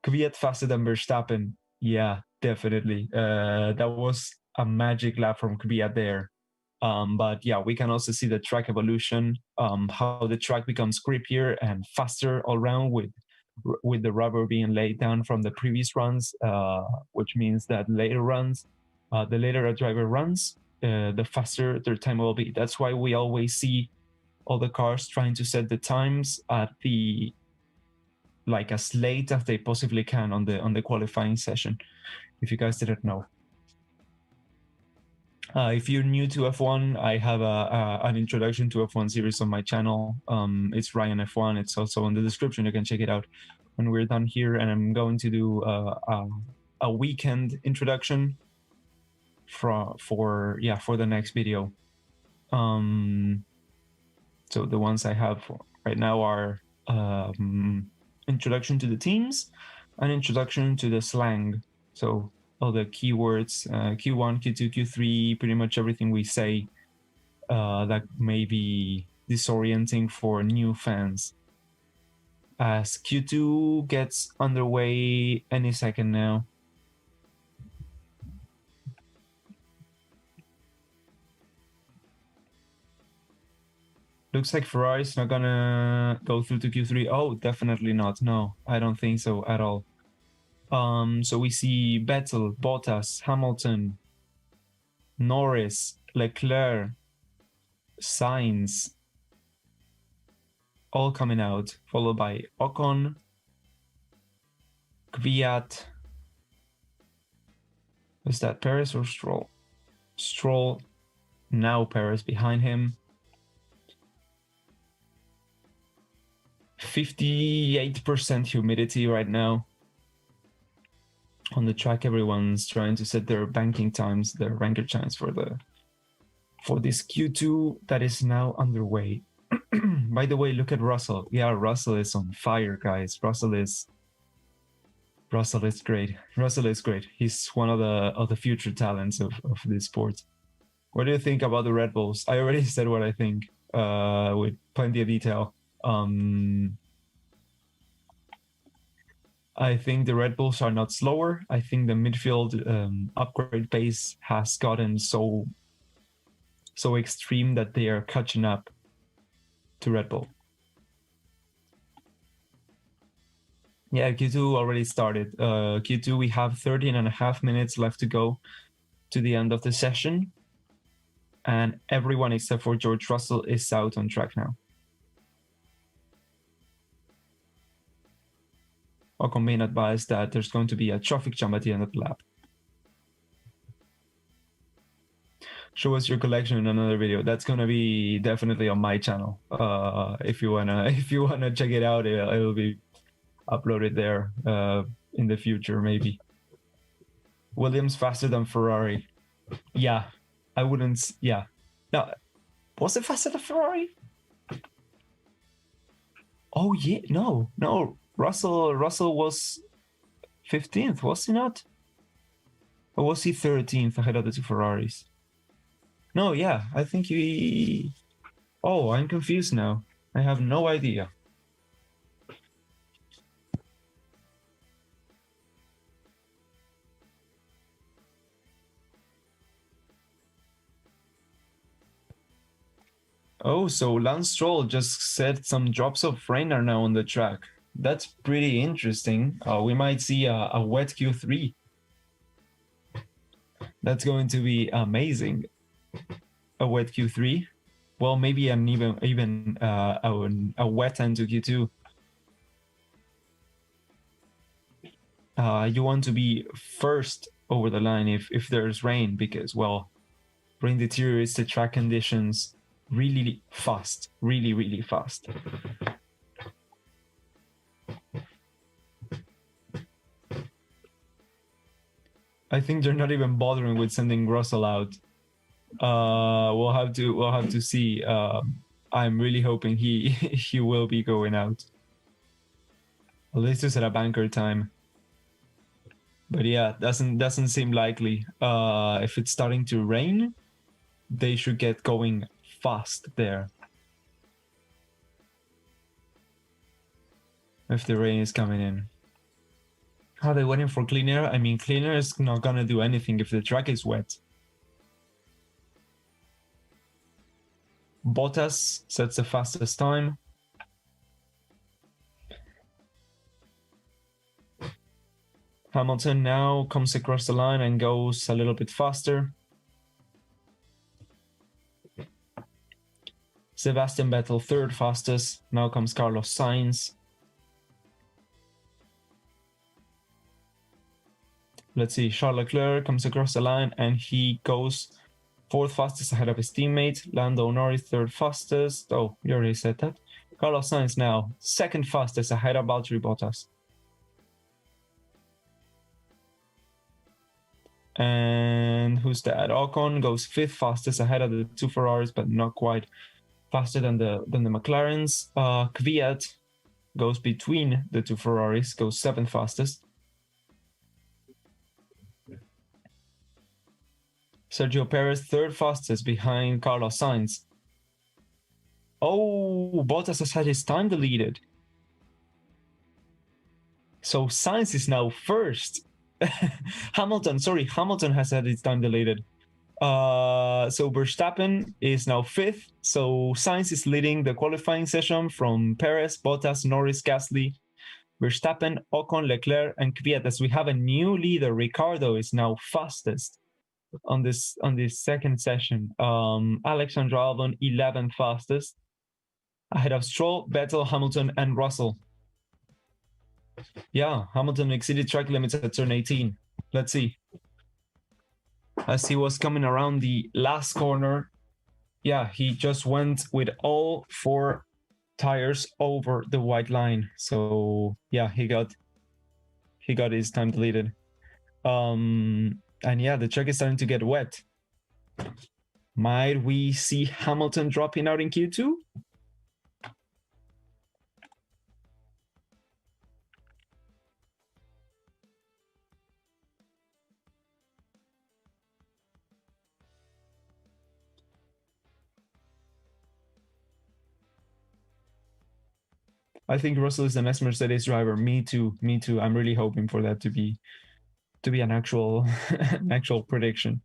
Kvyat faster than Verstappen. Yeah, definitely. That was a magic lap from Kvyat there. But yeah, we can also see the track evolution, how the track becomes grippier and faster all around with the rubber being laid down from the previous runs, which means that later runs, the later a driver runs, the faster their time will be. That's why we always see all the cars trying to set the times at the like as late as they possibly can on the qualifying session, if you guys didn't know. If you're new to F1, I have an introduction to F1 series on my channel. It's Raian F1. It's also in the description. You can check it out when we're done here. And I'm going to do a weekend introduction for the next video. So the ones I have right now are introduction to the teams and introduction to the slang. So all the keywords, Q1, Q2, Q3, pretty much everything we say that may be disorienting for new fans. As Q2 gets underway any second now. Looks like Ferrari's not gonna go through to Q3. Oh, definitely not. No, I don't think so at all. So we see Vettel, Bottas, Hamilton, Norris, Leclerc, Sainz, all coming out, followed by Ocon, Kvyat. Was that Perez or Stroll? Stroll, now Perez behind him. 58% humidity right now. On the track, everyone's trying to set their banking times, their ranker times for this Q2 that is now underway. By the way, look at Russell. Yeah, Russell is on fire, guys. Russell is great. Russell is great. He's one of the future talents of this sport. What do you think about the Red Bulls? I already said what I think with plenty of detail. I think the Red Bulls are not slower. I think the midfield upgrade pace has gotten so extreme that they are catching up to Red Bull. Yeah, Q2 already started. Q2, we have 13.5 minutes left to go to the end of the session. And everyone except for George Russell is out on track now. Ocon being advised that there's going to be a traffic jam at the end of the lap. Show us your collection in another video. That's gonna be definitely on my channel. If you wanna check it out, it'll be uploaded there in the future, maybe. Williams faster than Ferrari. Yeah, I wouldn't. Yeah, no, was it faster than Ferrari? Oh yeah, no. Russell was 15th, was he not? Or was he 13th ahead of the two Ferraris? No, yeah, I think he... Oh, I'm confused now. I have no idea. Oh, so Lance Stroll just set some drops of rain are now on the track. That's pretty interesting. We might see a wet Q3. That's going to be amazing. A wet Q3. Well, maybe an even a wet end to Q2. You want to be first over the line if there's rain, because, well, rain deteriorates the track conditions really fast, really fast. I think they're not even bothering with sending Russell out. We'll have to see. I'm really hoping he will be going out. At least it's at a banker time. But yeah, doesn't seem likely. If it's starting to rain, they should get going fast there. If the rain is coming in. Are they waiting for clean air? I mean, clean air is not gonna do anything if the track is wet. Bottas sets the fastest time. Hamilton now comes across the line and goes a little bit faster. Sebastian Vettel, third fastest. Now comes Carlos Sainz. let's see, Charles Leclerc comes across the line and he goes fourth fastest ahead of his teammate. Lando Norris third fastest. Oh, you already said that. Carlos Sainz now second fastest ahead of Valtteri Bottas. And who's that? Ocon goes fifth fastest ahead of the two Ferraris, but not quite faster than the McLarens. Kvyat goes between the two Ferraris, goes seventh fastest. Sergio Perez third fastest behind Carlos Sainz. Oh, Bottas has had his time deleted. So Sainz is now first. Hamilton has had his time deleted. So Verstappen is now fifth. So Sainz is leading the qualifying session from Perez, Bottas, Norris, Gasly, Verstappen, Ocon, Leclerc, and Kvyat. As we have a new leader, Ricciardo is now fastest on this second session. Alexander Albon 11th fastest, ahead of Stroll, Vettel, Hamilton, and Russell. Yeah, Hamilton exceeded track limits at turn 18. Let's see. As he was coming around the last corner, yeah, he just went with all four tires over the white line. So yeah, he got his time deleted. And yeah, the track is starting to get wet. Might we see Hamilton dropping out in Q2? I think Russell is the next Mercedes driver. Me too. I'm really hoping for that to be an actual prediction.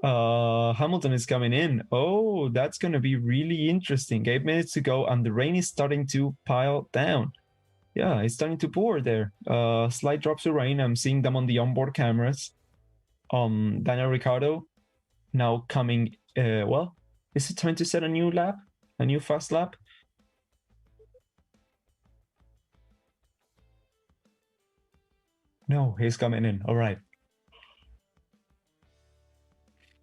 Hamilton is coming in. Oh, that's gonna be really interesting. 8 minutes to go, and the rain is starting to pile down. Yeah, it's starting to pour there. Slight drops of rain. I'm seeing them on the onboard cameras. Daniel Ricciardo now coming. Well, is it trying to set a new lap, a new fast lap? No, he's coming in. All right.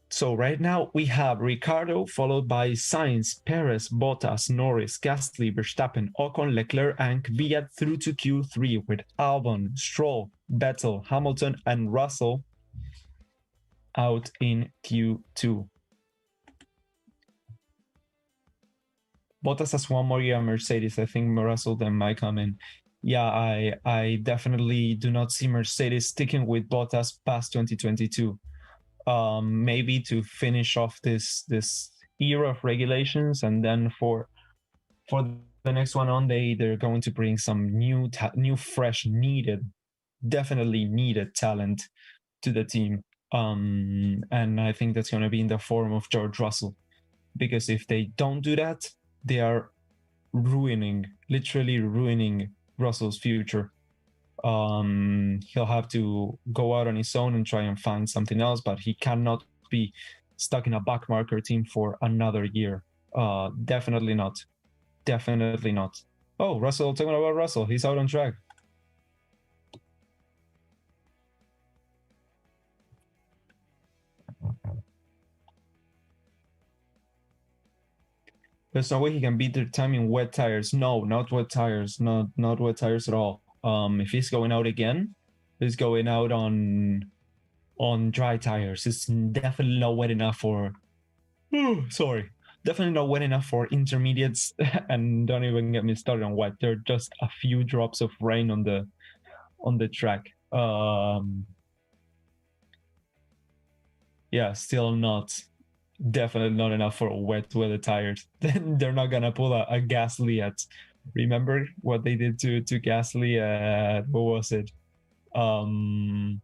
So right now we have Ricciardo followed by Sainz, Perez, Bottas, Norris, Gasly, Verstappen, Ocon, Leclerc, and Kvyat through to Q3 with Albon, Stroll, Vettel, Hamilton, and Russell out in Q2. Bottas has one more year Mercedes. I think Russell then might come in. Yeah, I definitely do not see Mercedes sticking with Bottas past 2022. Maybe to finish off this era of regulations, and then for the next one on, they're going to bring some new fresh definitely needed talent to the team. And I think that's going to be in the form of George Russell, because if they don't do that, they are literally ruining Russell's future. He'll have to go out on his own and try and find something else, but he cannot be stuck in a backmarker team for another year. Definitely not. Oh, Russell, talking about Russell, he's out on track. There's no way he can beat their time in wet tires. No, not wet tires. Not wet tires at all. If he's going out again, he's going out on dry tires. It's definitely not wet enough for definitely not wet enough for intermediates. And don't even get me started on wet. There are just a few drops of rain on the track. Yeah, still definitely not enough for wet weather tires. Then they're not gonna pull a Gasly at. Remember what they did to Gasly at, what was it? I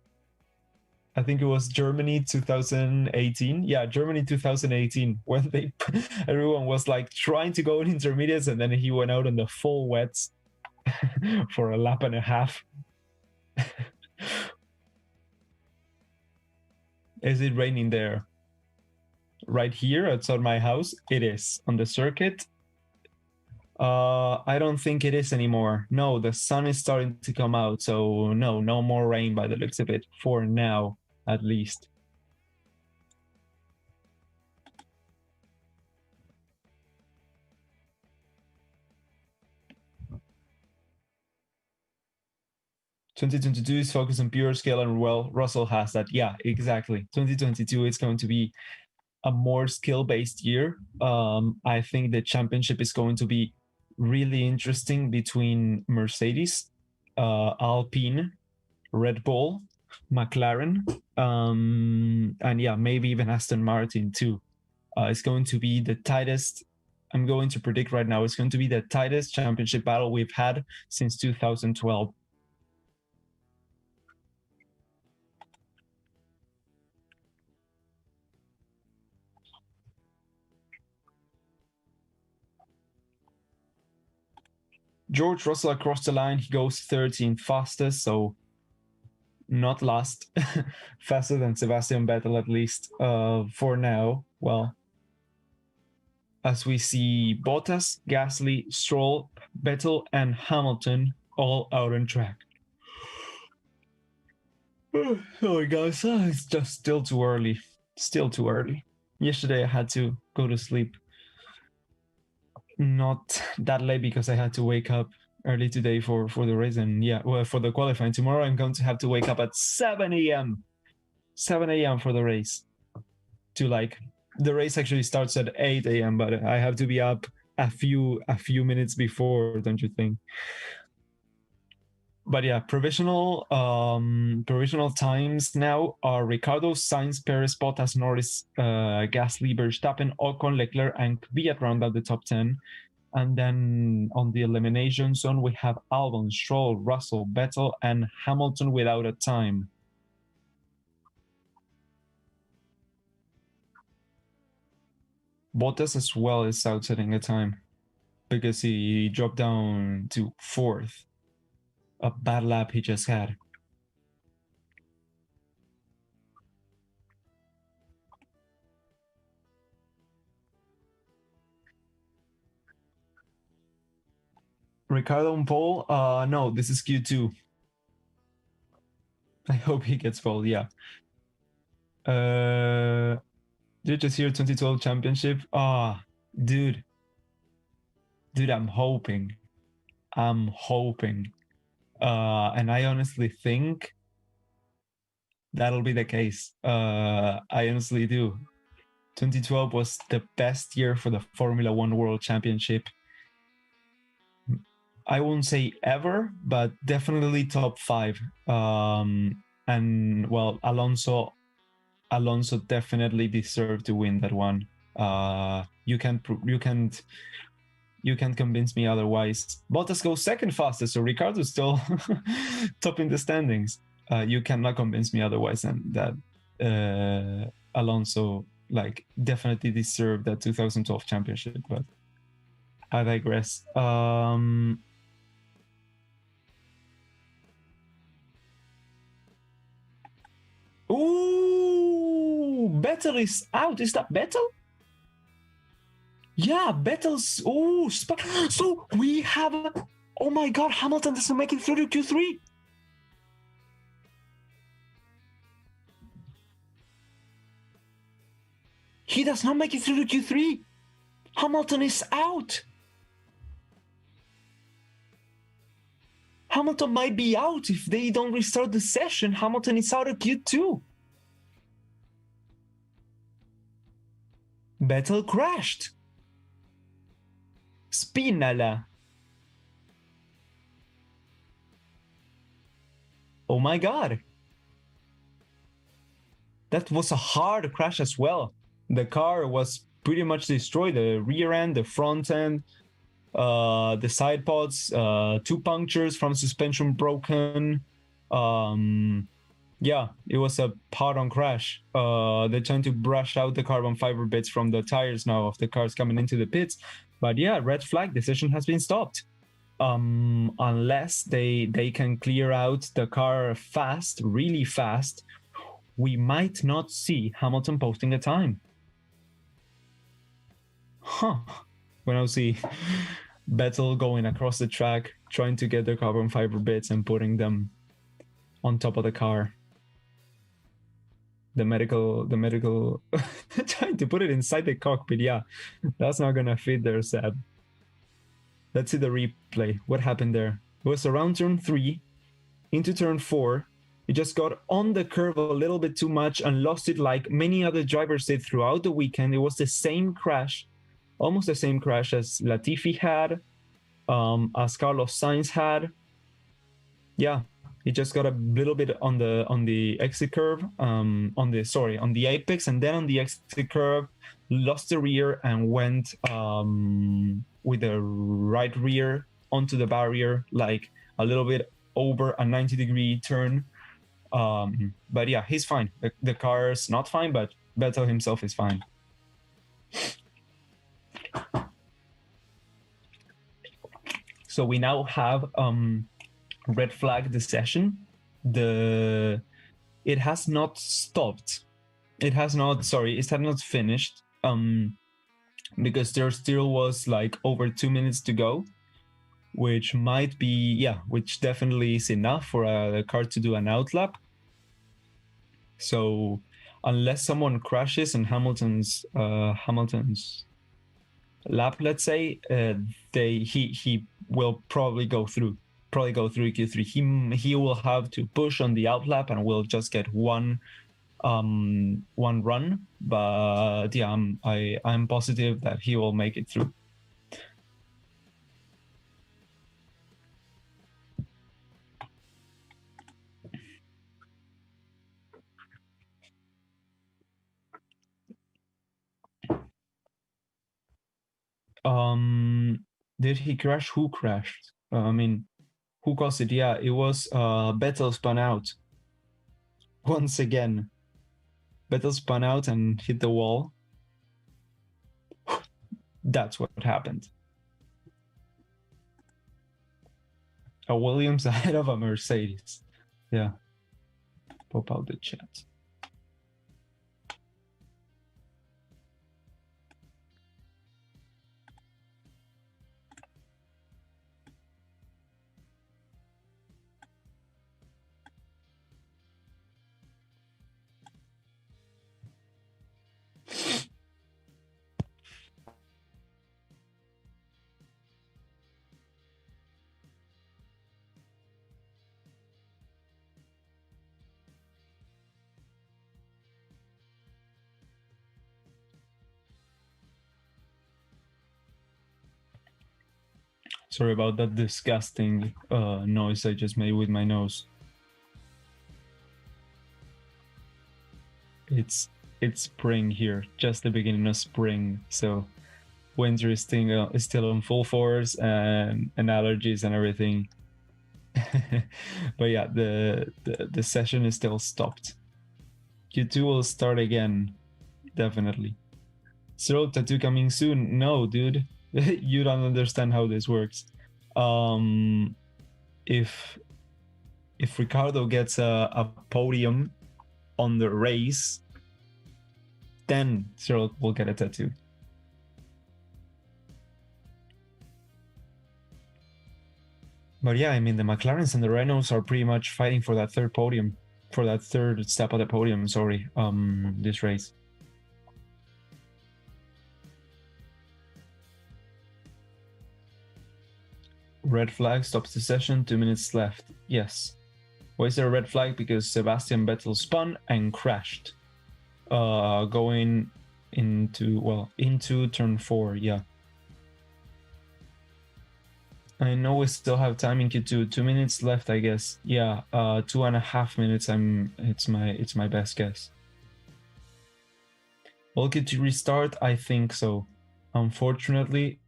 think it was Germany 2018. Yeah, Germany 2018, when everyone was like trying to go in intermediates, and then he went out on the full wets for a lap and a half. Is it raining there? Right here outside my house, it is. On the circuit, I don't think it is anymore. No, the sun is starting to come out, so no more rain by the looks of it, for now, at least. "2022 is focused on pure scale, and well, Russell has that." Yeah, exactly. 2022 is going to be a more skill-based year. I think the championship is going to be really interesting between Mercedes, Alpine, Red Bull, McLaren, and yeah, maybe even Aston Martin too. It's going to be the tightest. I'm going to predict right now. It's going to be the tightest championship battle we've had since 2012. George Russell across the line, he goes 13th fastest, so not last. Faster than Sebastian Vettel, at least for now. Well, as we see Bottas, Gasly, Stroll, Vettel, and Hamilton all out on track. Sorry, guys, it's just still too early. Still too early. Yesterday I had to go to sleep. Not that late because I had to wake up early today for the race, and yeah, well, for the qualifying. Tomorrow I'm going to have to wake up at 7 a.m. 7 a.m. for the race. To like, the race actually starts at 8 a.m., but I have to be up a few minutes before, don't you think? But yeah, provisional times now are Ricardo, Sainz, Perez, Bottas, Norris, Gasly, Verstappen, Ocon, Leclerc, and Kvyat round out the top 10. And then on the elimination zone, we have Albon, Stroll, Russell, Vettel, and Hamilton without a time. Bottas as well is outsetting a time because he dropped down to 4th. A bad lap he just had. Ricardo on pole? No, this is Q2. I hope he gets pole, yeah. Did you just hear 2012 championship? Dude. Dude, I'm hoping. And I honestly think that'll be the case. I honestly do. 2012 was the best year for the Formula One World Championship. I won't say ever, but definitely top 5. And well, Alonso definitely deserved to win that one. You can't convince me otherwise. Bottas goes second fastest, so Ricardo's still top in the standings. You cannot convince me otherwise than that Alonso like definitely deserved that 2012 championship, but I digress. Ooh, Vettel is out. Is that Vettel? Yeah, Vettel's. Ooh, so we have. Oh my God, Hamilton doesn't make it through to Q3. He does not make it through to Q3. Hamilton is out. Hamilton might be out if they don't restart the session. Hamilton is out of Q2. Vettel crashed. Spinala. Oh my God. That was a hard crash as well. The car was pretty much destroyed. The rear end, the front end, the side pods, 2 punctures from suspension broken. Yeah, it was a hard-on crash. They're trying to brush out the carbon fiber bits from the tires now of the cars coming into the pits. But yeah, red flag, the session has been stopped. Unless they can clear out the car fast, really fast, we might not see Hamilton posting a time. Huh. When I see Vettel going across the track, trying to get the carbon fiber bits and putting them on top of the car. The medical trying to put it inside the cockpit. Yeah, that's not gonna fit there, Seb. Let's see the replay. What happened there? It was around turn 3 into turn 4. It just got on the curve a little bit too much and lost it like many other drivers did throughout the weekend. It was the same crash, almost the same crash as Latifi had, as Carlos Sainz had. Yeah, he just got a little bit on the exit curve, on the apex, and then on the exit curve, lost the rear and went with the right rear onto the barrier, like a little bit over a 90-degree turn. But yeah, he's fine. The car's not fine, but Vettel himself is fine. So we now have red flag the session. It has not stopped. It has not finished. Because there still was like over 2 minutes to go, which definitely is enough for the car to do an outlap. So unless someone crashes in Hamilton's lap, let's say, he will probably go through Q3. He will have to push on the outlap and will just get one run, but yeah, I'm positive that he will make it through. Did he crash? Who crashed? Who caused it? Yeah, it was Vettel spun out once again. Vettel spun out and hit the wall. That's what happened. A Williams ahead of a Mercedes. Yeah. Pop out the chat. Sorry about that disgusting noise I just made with my nose. It's spring here, just the beginning of spring, so winter is still in full force, and allergies and everything. But yeah, the session is still stopped. Q2 will start again, definitely. Cyril tattoo coming soon? No, dude. You don't understand how this works. If Ricardo gets a podium on the race, then Cyril will get a tattoo. But yeah, I mean, the McLarens and the Renaults are pretty much fighting for that third podium, for that third step of the podium, sorry, this race. Red flag stops the session, 2 minutes left. Yes. Why is there a red flag? Because Sebastian Vettel spun and crashed. Going into turn 4, yeah. I know we still have time in Q2. 2 minutes left, I guess. Yeah, 2.5 minutes. It's my best guess. Will Q2 restart? I think so. Unfortunately,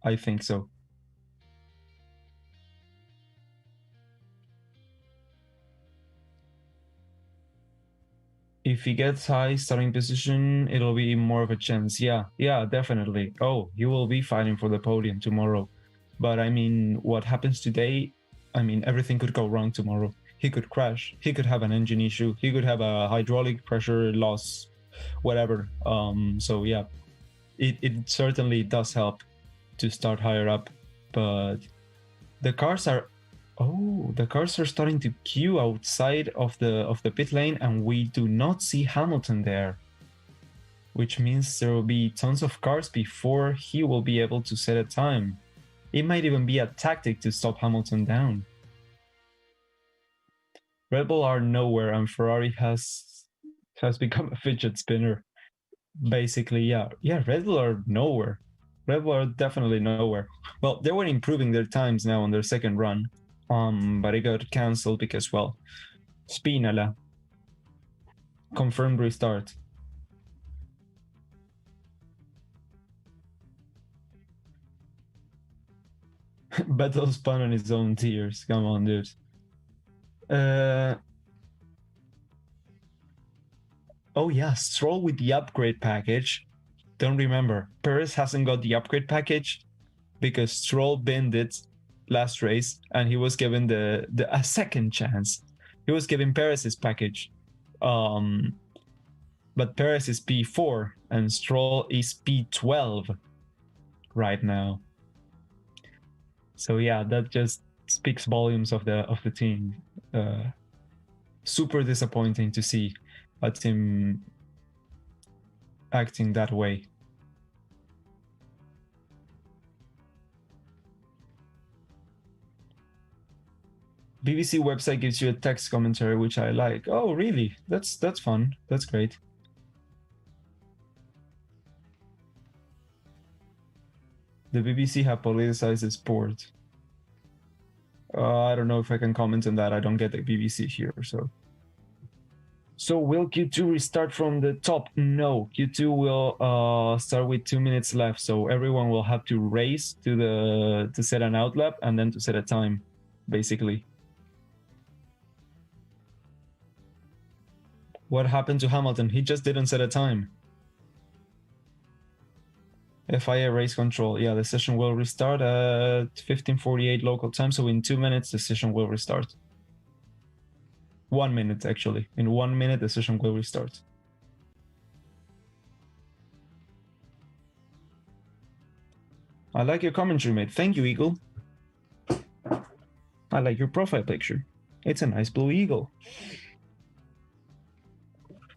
I think so. If he gets high starting position, it'll be more of a chance. Yeah, definitely. Oh, he will be fighting for the podium tomorrow. But I mean, what happens today, I mean, everything could go wrong tomorrow. He could crash, he could have an engine issue, he could have a hydraulic pressure loss, whatever. So yeah, it certainly does help to start higher up. but the cars are starting to queue outside of the pit lane, and we do not see Hamilton there, which means there will be tons of cars before he will be able to set a time. It might even be a tactic to stop Hamilton down. Red Bull are nowhere, and Ferrari has become a fidget spinner. Basically, yeah, Red Bull are nowhere. Red Bull are definitely nowhere. Well, they were improving their times now on their second run, but it got cancelled because, well, Spinala. Confirmed restart. Vettel spun on his own tears. Come on, dude. Oh yeah, Stroll with the upgrade package. Don't remember. Perez hasn't got the upgrade package because Stroll binned it last race, and he was given a second chance. He was given Perez's package. But Perez is P4 and Stroll is P12 right now. So yeah, that just speaks volumes of the team. Super disappointing to see a team acting that way. BBC website gives you a text commentary, which I like. Oh, really? That's fun. That's great. The BBC have politicized the sport. I don't know if I can comment on that. I don't get the BBC here, so. So will Q2 restart from the top? No, Q2 will start with 2 minutes left. So everyone will have to race to set an outlap and then to set a time, basically. What happened to Hamilton? He just didn't set a time. FIA race control. Yeah, the session will restart at 15:48 local time. So in 2 minutes, the session will restart. 1 minute, actually. In 1 minute, the session will restart. I like your commentary, mate. Thank you, Eagle. I like your profile picture. It's a nice blue eagle.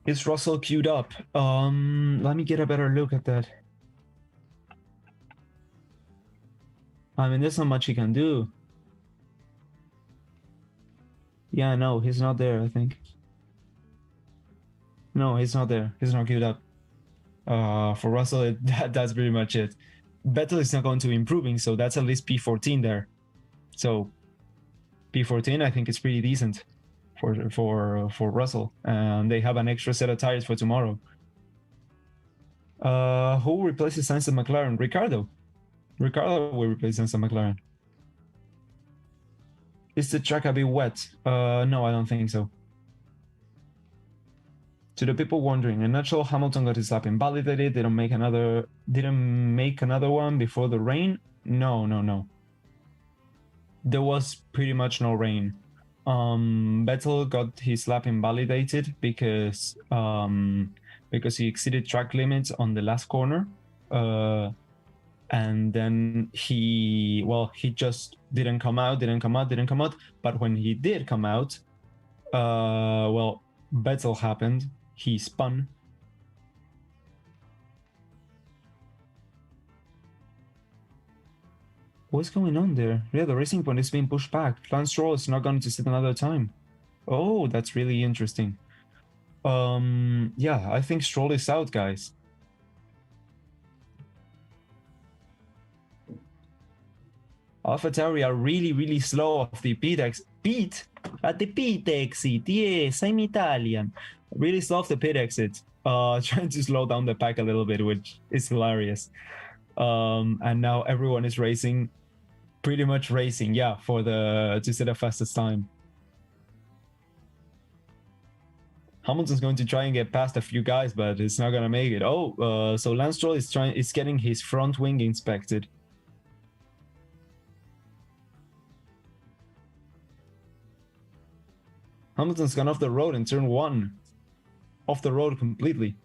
Is Russell queued up? Let me get a better look at that. I mean, there's not much he can do. Yeah, no, he's not there, I think. No, he's not there. He's not queued up. For Russell, that's pretty much it. Vettel is not going to be improving, so that's at least P14 there. So P14, I think, is pretty decent for Russell. And they have an extra set of tires for tomorrow. Who replaces Sainz at McLaren? Ricardo. Ricardo will replace Sainz at McLaren. Is the track a bit wet? No, I don't think so. To the people wondering, in a nutshell, Hamilton got his lap invalidated. Didn't make another one before the rain. No. There was pretty much no rain. Vettel got his lap invalidated because he exceeded track limits on the last corner. And then he just didn't come out. But when he did come out, Vettel happened. He spun. What's going on there? Yeah, the racing point is being pushed back. Lance Stroll is not going to sit another time. Oh, that's really interesting. Yeah, I think Stroll is out, guys. AlphaTauri are really slow off the pit exit. Yes, I'm Italian. Really slow off the pit exit. Trying to slow down the pack a little bit, which is hilarious. And now everyone is racing, pretty much racing, yeah, to set the fastest time. Hamilton's going to try and get past a few guys, but it's not gonna make it. Oh, so Lance Stroll is getting his front wing inspected. Hamilton's gone off the road in turn 1. Off the road completely.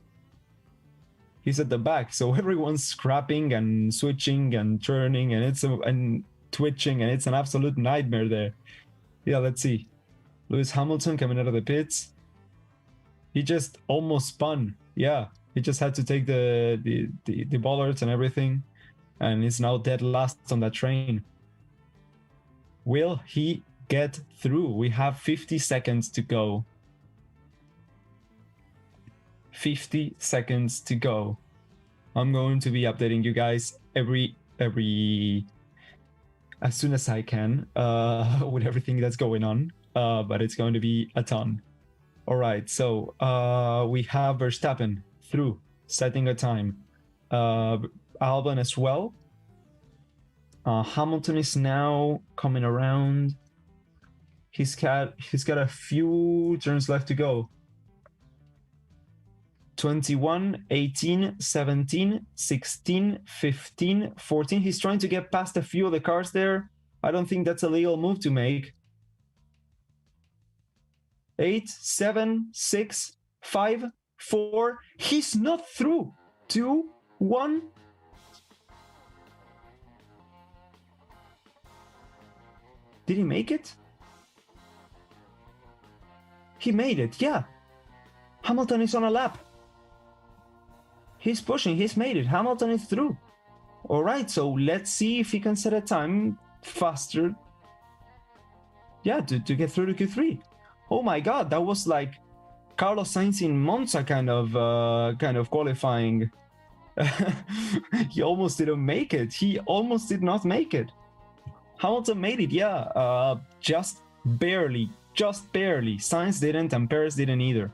He's at the back, so everyone's scrapping and switching and turning, and twitching, and it's an absolute nightmare there. Yeah, let's see. Lewis Hamilton coming out of the pits. He just almost spun. Yeah, he just had to take the bollards and everything, and is now dead last on that train. Will he get through? We have 50 seconds to go. 50 seconds to go. I'm going to be updating you guys every as soon as I can with everything that's going on, but it's going to be a ton. All right, so we have Verstappen through, setting a time. Albon as well. Hamilton is now coming around. He's got a few turns left to go. 21, 18, 17, 16, 15, 14. He's trying to get past a few of the cars there. I don't think that's a legal move to make. 8, 7, 6, 5, 4. He's not through. 2, 1. Did he make it? He made it, yeah. Hamilton is on a lap. He's pushing, he's made it. Hamilton is through. All right, so let's see if he can set a time faster. Yeah, to get through to Q3. Oh my God, that was like Carlos Sainz in Monza kind of qualifying. He almost didn't make it. He almost did not make it. Hamilton made it, yeah. Just barely. Sainz didn't, and Perez didn't either.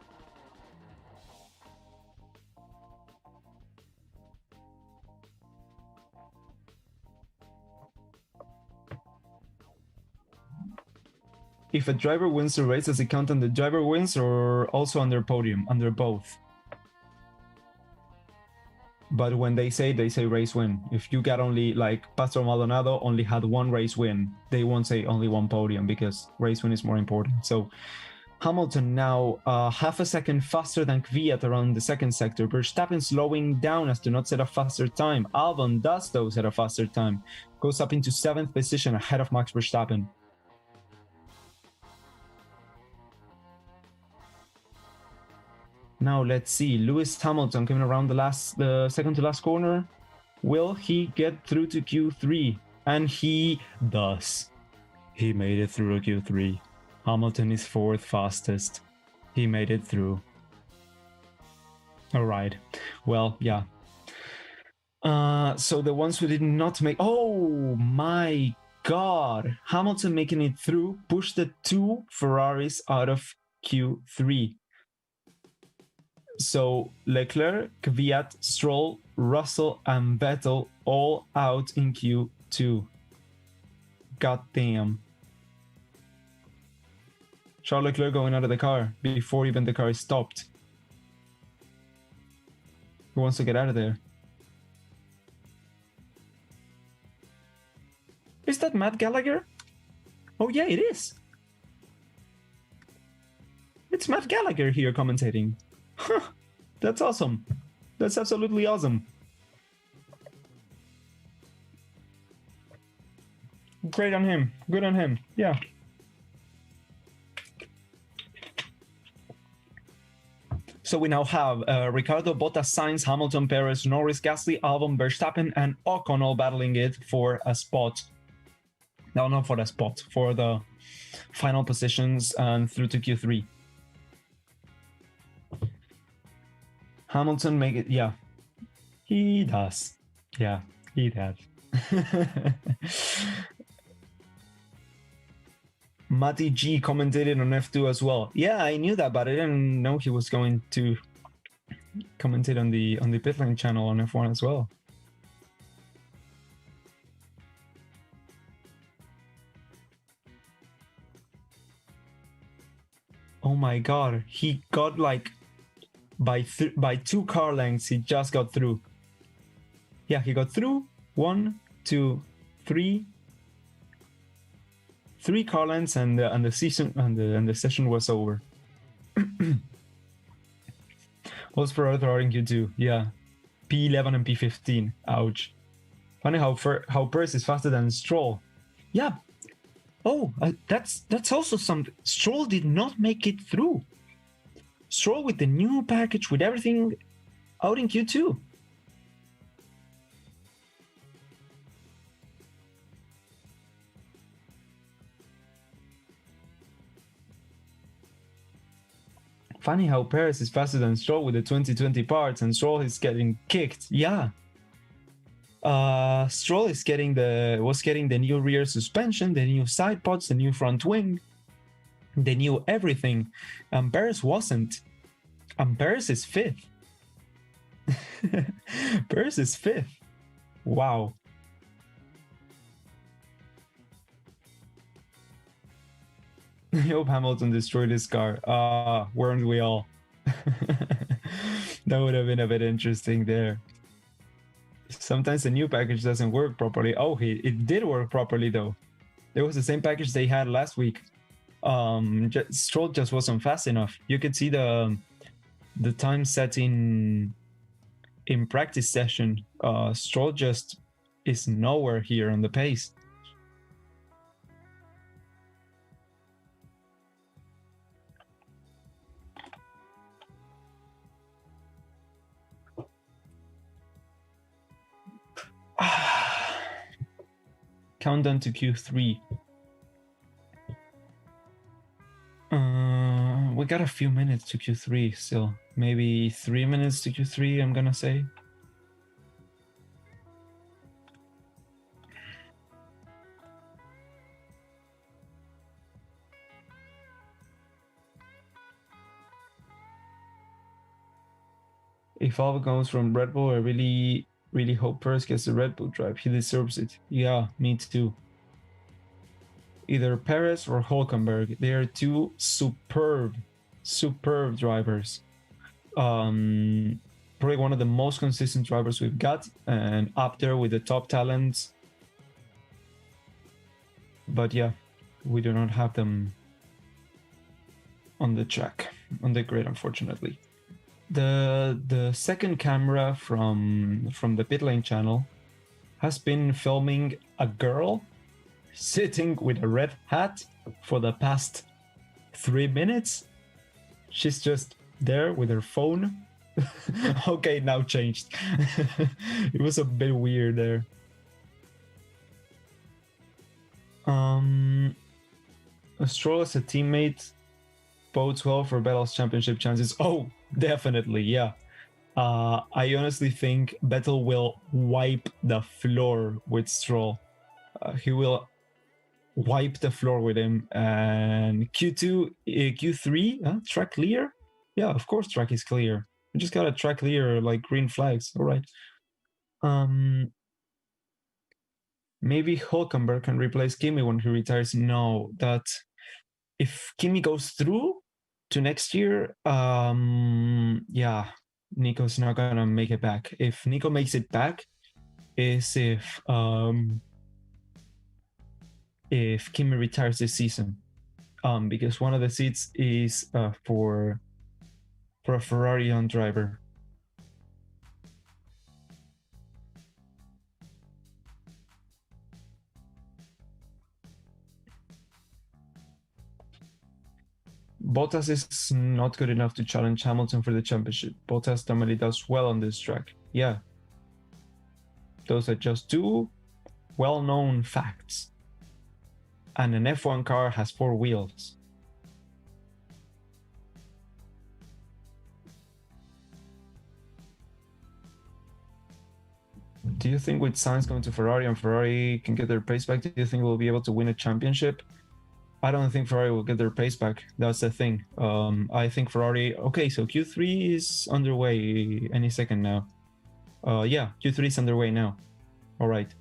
If a driver wins the race, does it count on the driver wins or also under podium? Under both. But when they say race win. If you got only, like Pastor Maldonado only had one race win, they won't say only one podium because race win is more important. So Hamilton now half a second faster than Kvyat around the second sector. Verstappen slowing down as to not set a faster time. Albon does though set a faster time. Goes up into 7th position ahead of Max Verstappen. Now let's see, Lewis Hamilton coming around the second to last corner. Will he get through to Q3? And he does. He made it through Q3. Hamilton is 4th fastest. He made it through. All right. Well, yeah. So the ones who did not make... Oh my God. Hamilton making it through pushed the 2 Ferraris out of Q3. So Leclerc, Kvyat, Stroll, Russell, and Vettel all out in Q2. God damn. Charles Leclerc going out of the car before even the car is stopped. Who wants to get out of there? Is that Matt Gallagher? Oh yeah, it is. It's Matt Gallagher here commentating. Huh, that's awesome. That's absolutely awesome. Great on him. Good on him. Yeah. So we now have Ricardo, Bottas, Sainz, Hamilton, Perez, Norris, Gasly, Albon, Verstappen, and Ocon all battling it for a spot. No, not for the spot. For the final positions and through to Q3. Hamilton make it, yeah. He does. Yeah, he does. Matty G commentated on F2 as well. Yeah, I knew that, but I didn't know he was going to commentate on the Pitlane channel on F1 as well. Oh my God, he got like by 2 car lengths. He just got through. Yeah, he got through 1, 2, 3. 3 car lengths, and the session was over. Was for other in Q2, yeah. P11 and P15. Ouch. Funny how Perez is faster than Stroll. Yeah. Oh, that's also something. Stroll did not make it through. Stroll with the new package, with everything out in Q2. Funny how Perez is faster than Stroll with the 2020 parts, and Stroll is getting kicked. Yeah. Stroll is getting the new rear suspension, the new side pods, the new front wing, the new everything. And Perez wasn't. And Perez is fifth. Perez is fifth. Wow. I hope Hamilton destroyed his car. Weren't we all? That would have been a bit interesting there. Sometimes the new package doesn't work properly. Oh, it did work properly though. It was the same package they had last week. Stroll just wasn't fast enough. You could see the time set in practice session. Stroll just is nowhere here on the pace. Countdown to Q3. We got a few minutes to Q3 still. Maybe 3 minutes to Q3, I'm gonna say. If Alva comes from Red Bull, I really hope Perez gets the Red Bull drive. He deserves it. Yeah, me too. Either Perez or Hulkenberg. They are two superb drivers. Probably one of the most consistent drivers we've got, and up there with the top talents. But yeah, we do not have them on the track, on the grid, unfortunately. The second camera from the pit lane channel has been filming a girl sitting with a red hat for the past 3 minutes. She's just there with her phone. Okay, now changed. It was a bit weird there. Stroll as a teammate bodes well for Vettel's championship chances. Oh, definitely, yeah. I honestly think Vettel will wipe the floor with Stroll. He will wipe the floor with him. And Q3, track clear? Yeah, of course track is clear. We just got a track clear, like green flags. All right. Maybe Hulkenberg can replace Kimi when he retires. No, that if Kimi goes through to next year, yeah, Nico's not gonna make it back. If Nico makes it back, is if Kimi retires this season, because one of the seats is for a Ferrari on driver. Bottas is not good enough to challenge Hamilton for the championship. Bottas normally does well on this track. Yeah. Those are just two well-known facts. And an F1 car has 4 wheels. Do you think with Sainz going to Ferrari and Ferrari can get their pace back, do you think we'll be able to win a championship? I don't think Ferrari will get their pace back. That's the thing. I think Ferrari... Okay, so Q3 is underway any second now. Yeah, Q3 is underway now. All right.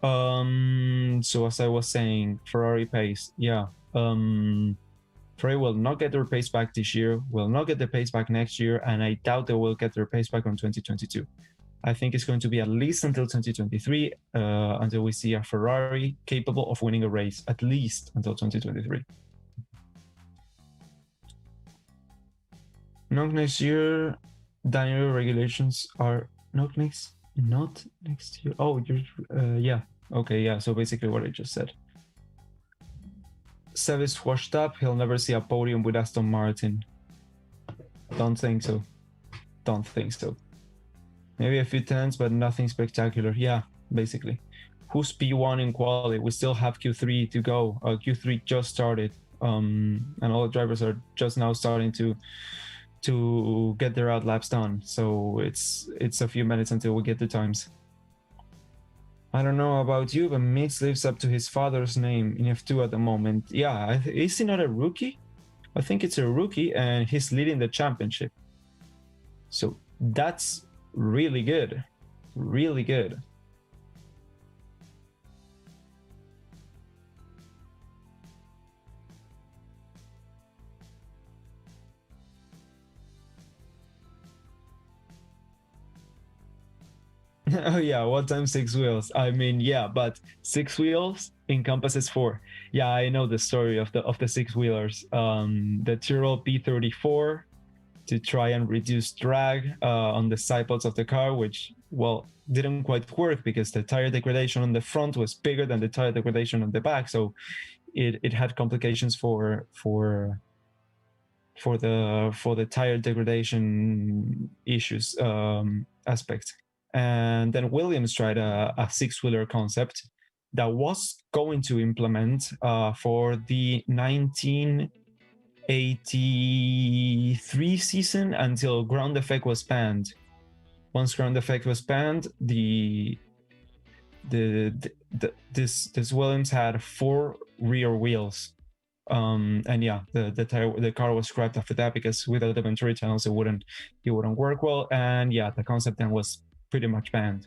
So as I was saying, Ferrari pace. Yeah. Ferrari will not get their pace back this year, will not get the pace back next year, and I doubt they will get their pace back on 2022. I think it's going to be at least until 2023, until we see a Ferrari capable of winning a race, at least until 2023. Not next year. Daniel regulations are not next year. Oh, you're yeah. Okay, yeah. So basically what I just said. Seb is washed up. He'll never see a podium with Aston Martin. Don't think so. Don't think so. Maybe a few tenths, but nothing spectacular. Yeah, basically. Who's P1 in quali? We still have Q3 to go. Q3 just started, and all the drivers are just now starting to get their out laps done. So it's a few minutes until we get the times. I don't know about you, but Mix lives up to his father's name in F2 at the moment. Yeah, is he not a rookie? I think it's a rookie, and he's leading the championship. So that's really good. Really good. Oh yeah, what time 6 wheels? I mean, yeah, but 6 wheels encompasses 4. Yeah, I know the story of the 6 wheelers. The Tyrrell P34 to try and reduce drag on the side pods of the car, which, well, didn't quite work because the tire degradation on the front was bigger than the tire degradation on the back, so it had complications for the tire degradation issues aspect. And then Williams tried a 6-wheeler concept that was going to implement for the 1983 season until ground effect was banned. Once ground effect was banned, this Williams had 4 rear wheels. And yeah, the car was scrapped after that because without the Venturi channels it wouldn't work well. And yeah, the concept then was pretty much banned.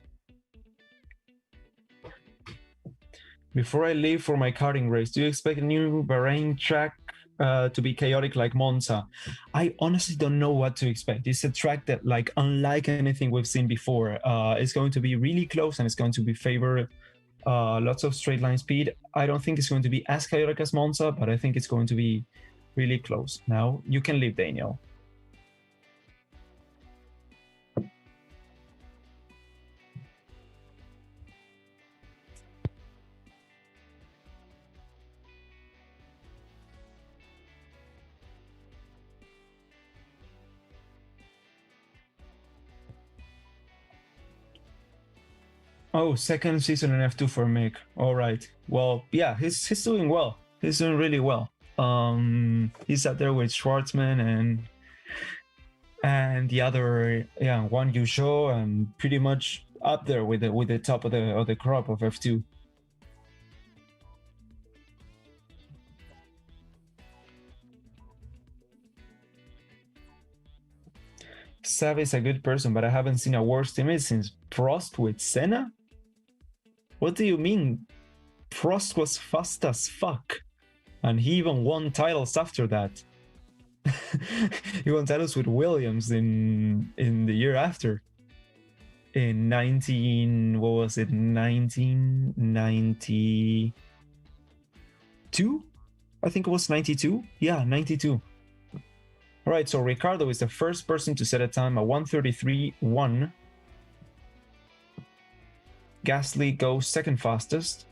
Before I leave for my karting race, do you expect a new Bahrain track to be chaotic like Monza? I honestly don't know what to expect. It's a track that, like, unlike anything we've seen before, it's going to be really close and it's going to be favor lots of straight line speed. I don't think it's going to be as chaotic as Monza, but I think it's going to be really close. Now you can leave, Daniel. Oh, second season in F2 for Mick. All right. Well, yeah, he's doing well. He's doing really well. He's up there with Schwartzman and the other, yeah, Juan Yusho, and pretty much up there with the top of the crop of F2. Sav is a good person, but I haven't seen a worse teammate since Prost with Senna. What do you mean? Prost was fast as fuck, and he even won titles after that. He won titles with Williams in the year after. In 1992? I think it was 92. Yeah, 92. All right, so Ricardo is the first person to set a time at 1:33.1. Gasly goes second fastest.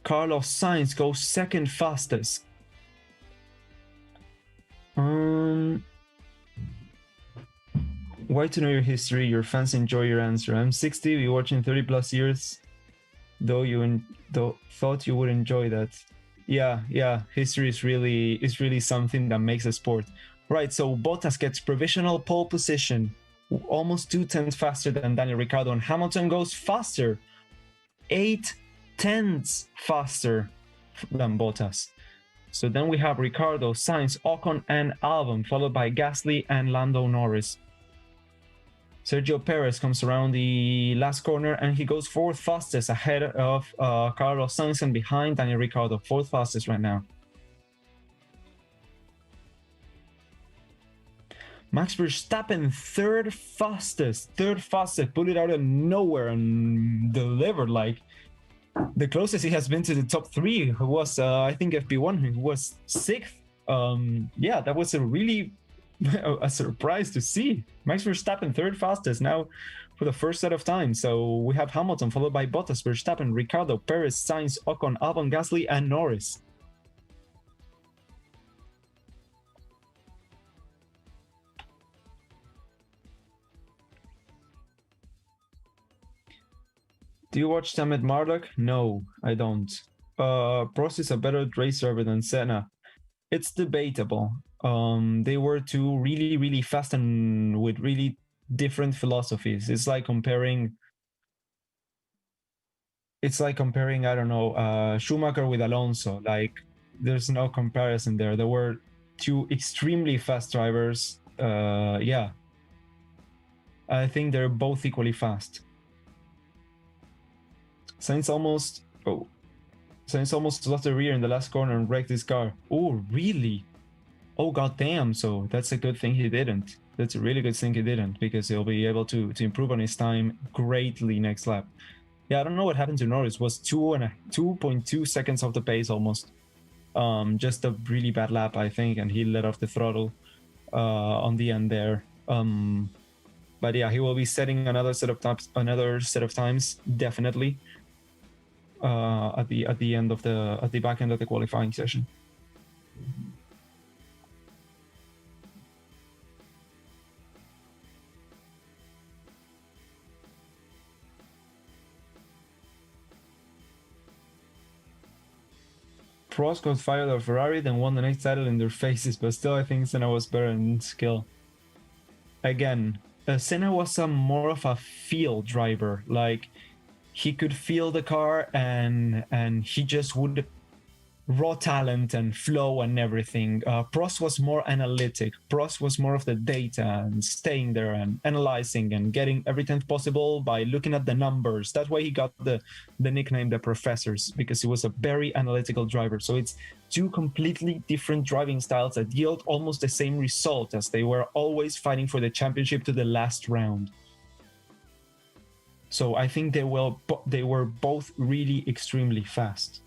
Carlos Sainz goes second fastest. Why to know your history? Your fans enjoy your answer. I'm 60, be watching 30 plus years. Though thought you would enjoy that. Yeah. History is really something that makes a sport. Right, so Bottas gets provisional pole position, almost 2 tenths faster than Daniel Ricciardo, and Hamilton goes faster, 8 tenths faster than Bottas. So then we have Ricciardo, Sainz, Ocon, and Albon, followed by Gasly and Lando Norris. Sergio Perez comes around the last corner and he goes 4th fastest ahead of Carlos Sainz and behind Daniel Ricciardo, 4th fastest right now. Max Verstappen, 3rd fastest, pulled it out of nowhere and delivered. Like, the closest he has been to the top 3 was, I think, FP1, who was 6th. Yeah, that was a really a surprise to see. Max Verstappen third fastest now for the first set of time. So we have Hamilton followed by Bottas, Verstappen, Ricciardo, Perez, Sainz, Ocon, Albon, Gasly, and Norris. Do you watch Tammet Marduk? No, I don't. Prost is a better racer than Senna. It's debatable. They were two really, really fast and with really different philosophies. It's like comparing, I don't know, Schumacher with Alonso. Like, there's no comparison there. There were two extremely fast drivers. Yeah. I think they're both equally fast. Sainz almost lost the rear in the last corner and wrecked his car. Oh, really? Oh, goddamn. So that's a good thing he didn't. That's a really good thing he didn't, because he'll be able to improve on his time greatly next lap. Yeah, I don't know what happened to Norris. It was 2.2 seconds off the pace almost. Just a really bad lap, I think, and he let off the throttle on the end there. But yeah, he will be setting another set of times, definitely. At the back end of the qualifying session. Prost got fired of Ferrari, then won the next title in their faces, but still I think Senna was better in skill. Again, Senna was more of a feel driver. Like, he could feel the car and he just would raw talent and flow and everything. Prost was more analytic. Prost was more of the data and staying there and analyzing and getting every 10th possible by looking at the numbers. That's why he got the nickname the Professors, because he was a very analytical driver. So it's two completely different driving styles that yield almost the same result, as they were always fighting for the championship to the last round. So I think they were both really extremely fast.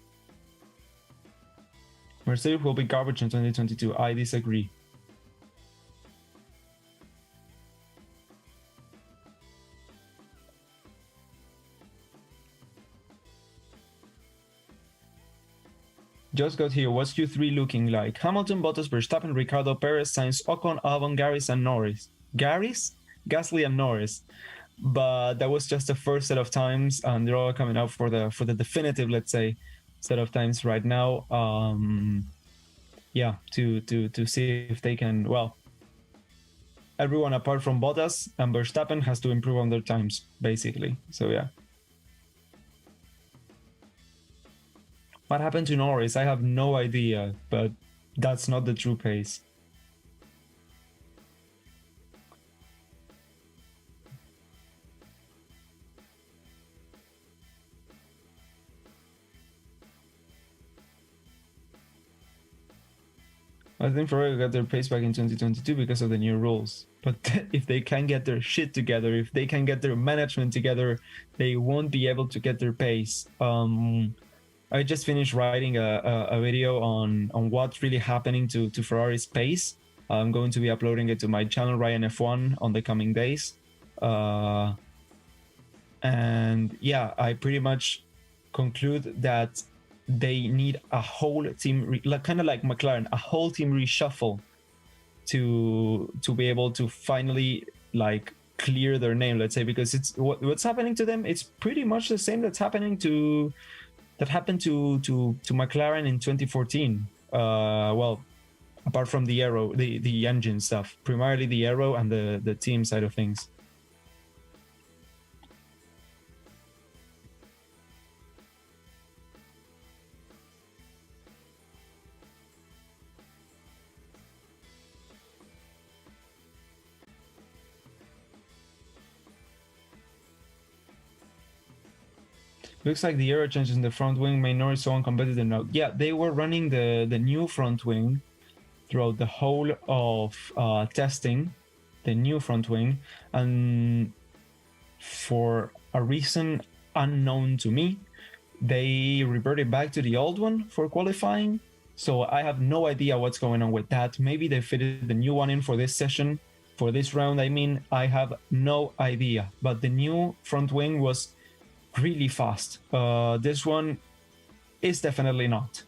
Mercedes will be garbage in 2022. I disagree. Just got here. What's Q3 looking like? Hamilton, Bottas, Verstappen, Ricciardo, Perez, Sainz, Ocon, Albon, Garris, and Norris. Gasly, and Norris. But that was just the first set of times, and they're all coming out for the definitive, let's say, set of times right now. Yeah, to see if they can. Well, everyone apart from Bottas and Verstappen has to improve on their times, basically. So yeah. What happened to Norris? I have no idea, but that's not the true pace. I think Ferrari got their pace back in 2022 because of the new rules. But if they can get their shit together, if they can get their management together, they won't be able to get their pace. I just finished writing a video on what's really happening to Ferrari's pace. I'm going to be uploading it to my channel, Raian F1, on the coming days. And yeah, I pretty much conclude that they need a whole team, kind of like McLaren, a whole team reshuffle to be able to finally like clear their name, let's say, because it's what's happening to them. It's pretty much the same that happened to McLaren in 2014. Well, apart from the aero, the engine stuff, primarily the aero and the team side of things. Looks like the aero changes in the front wing made Norris so uncompetitive now. Yeah, they were running the new front wing throughout the whole of testing, the new front wing, and for a reason unknown to me, they reverted back to the old one for qualifying. So I have no idea what's going on with that. Maybe they fitted the new one in for this session, for this round. I mean, I have no idea. But the new front wing was really fast. This one is definitely not.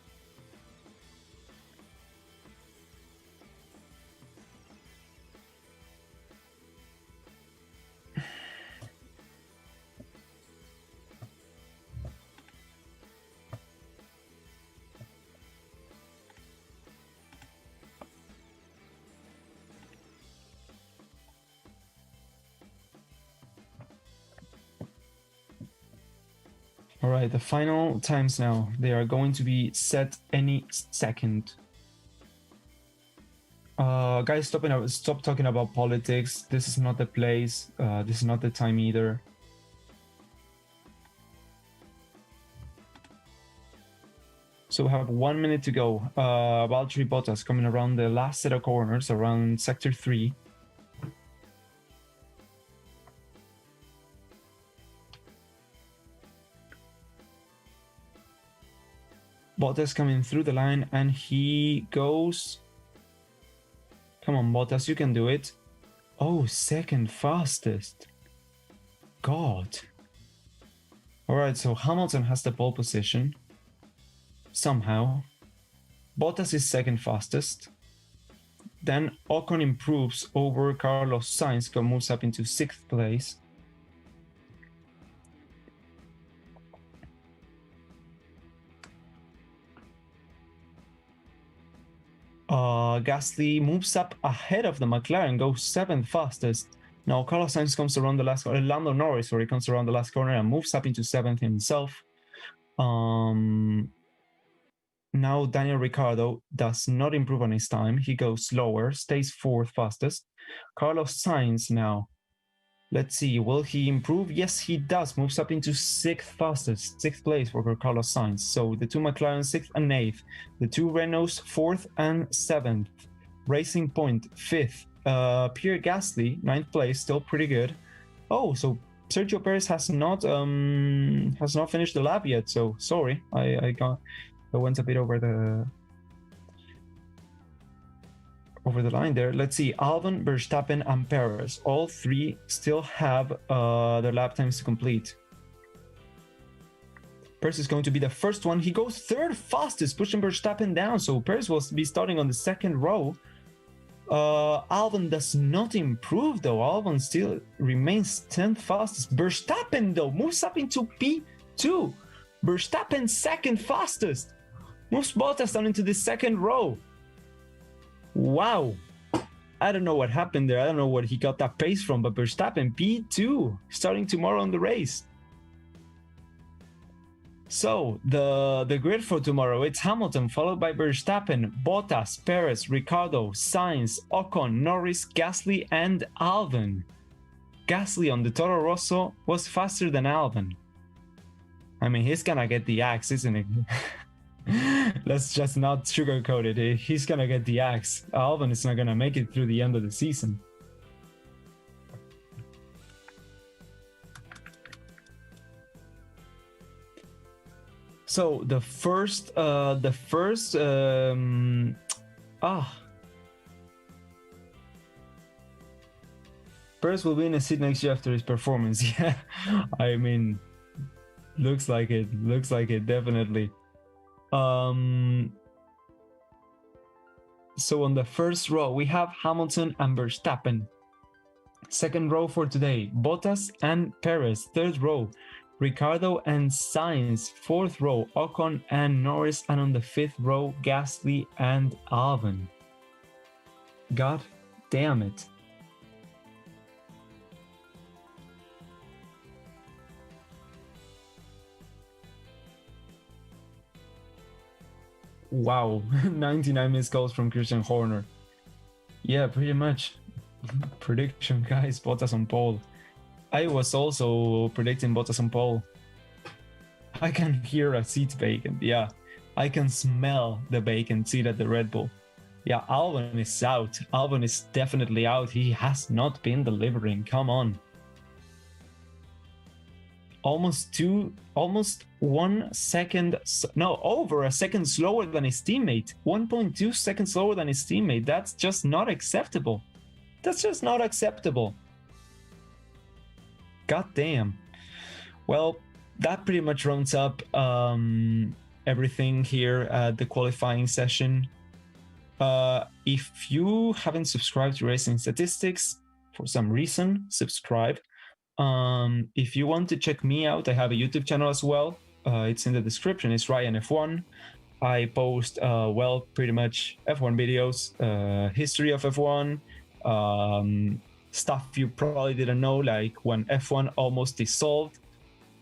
All right, the final times now. They are going to be set any second. Guys, stop talking about politics. This is not the place. This is not the time either. So we have 1 minute to go. Valtteri Bottas coming around the last set of corners, around sector 3. Bottas coming through the line, and he goes... Come on, Bottas, you can do it. Oh, second fastest. God. All right, so Hamilton has the pole position. Somehow. Bottas is second fastest. Then Ocon improves over Carlos Sainz, who moves up into 6th place. Gasly moves up ahead of the McLaren, goes 7th fastest. Now Carlos Sainz comes around the last corner. Lando Norris, sorry, comes around the last corner and moves up into 7th himself. Now Daniel Ricciardo does not improve on his time. He goes slower, stays 4th fastest. Carlos Sainz now. Let's see, will he improve? Yes, he does. Moves up into 6th fastest, 6th place for Carlos Sainz. So the two McLaren 6th and 8th. The two Renaults 4th and 7th. Racing Point 5th. Pierre Gasly 9th place, still pretty good. Oh, so Sergio Perez has not finished the lap yet. So sorry, I went a bit over the line there. Let's see, Albon, Verstappen, and Perez. All three still have their lap times to complete. Perez is going to be the first one. He goes 3rd fastest, pushing Verstappen down. So Perez will be starting on the 2nd row. Albon does not improve though. Albon still remains 10th fastest. Verstappen though moves up into P2. Verstappen 2nd fastest. Moves Bottas down into the 2nd row. Wow. I don't know what happened there. I don't know where he got that pace from, but Verstappen P2 starting tomorrow on the race. So the grid for tomorrow, it's Hamilton followed by Verstappen, Bottas, Perez, Ricciardo, Sainz, Ocon, Norris, Gasly, and Albon. Gasly on the Toro Rosso was faster than Albon. I mean, he's gonna get the axe, isn't it? Let's just not sugarcoat it. He's gonna get the axe. Albon is not gonna make it through the end of the season. So the first Perez will be in a seat next year after his performance. Yeah, I mean, looks like it. Looks like it, definitely. So on the first row, we have Hamilton and Verstappen. 2nd row for today, Bottas and Perez. 3rd row, Ricciardo and Sainz. 4th row, Ocon and Norris. And on the 5th row, Gasly and Albon. God damn it. Wow, 99 missed calls from Christian Horner. Yeah, pretty much. Prediction, guys, Bottas on pole. I was also predicting Bottas on pole. I can hear a seat vacant, yeah. I can smell the vacant seat at the Red Bull. Yeah, Albon is out. Albon is definitely out. He has not been delivering, come on. almost 1 second, no, over a second slower than his teammate. 1.2 seconds slower than his teammate. That's just not acceptable. That's just not acceptable. God damn. Well, that pretty much rounds up everything here at the qualifying session. If you haven't subscribed to Racing Statistics for some reason, subscribe. If you want to check me out, I have a YouTube channel as well. It's in the description. It's Raian F1. I post, well, pretty much F1 videos, history of F1, stuff you probably didn't know, like when F1 almost dissolved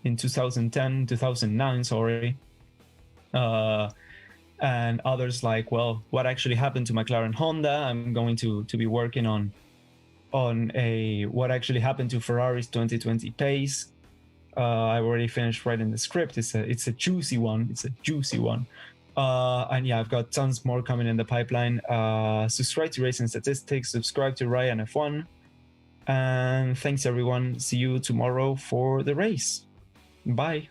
in 2010, 2009, sorry. And others like, well, what actually happened to McLaren Honda. I'm going to be working on a what actually happened to Ferrari's 2020 pace. I already finished writing the script. It's a juicy one. It's a juicy one. And yeah, I've got tons more coming in the pipeline. Subscribe to Racing Statistics. Subscribe to Raian F1. And thanks everyone. See you tomorrow for the race. Bye.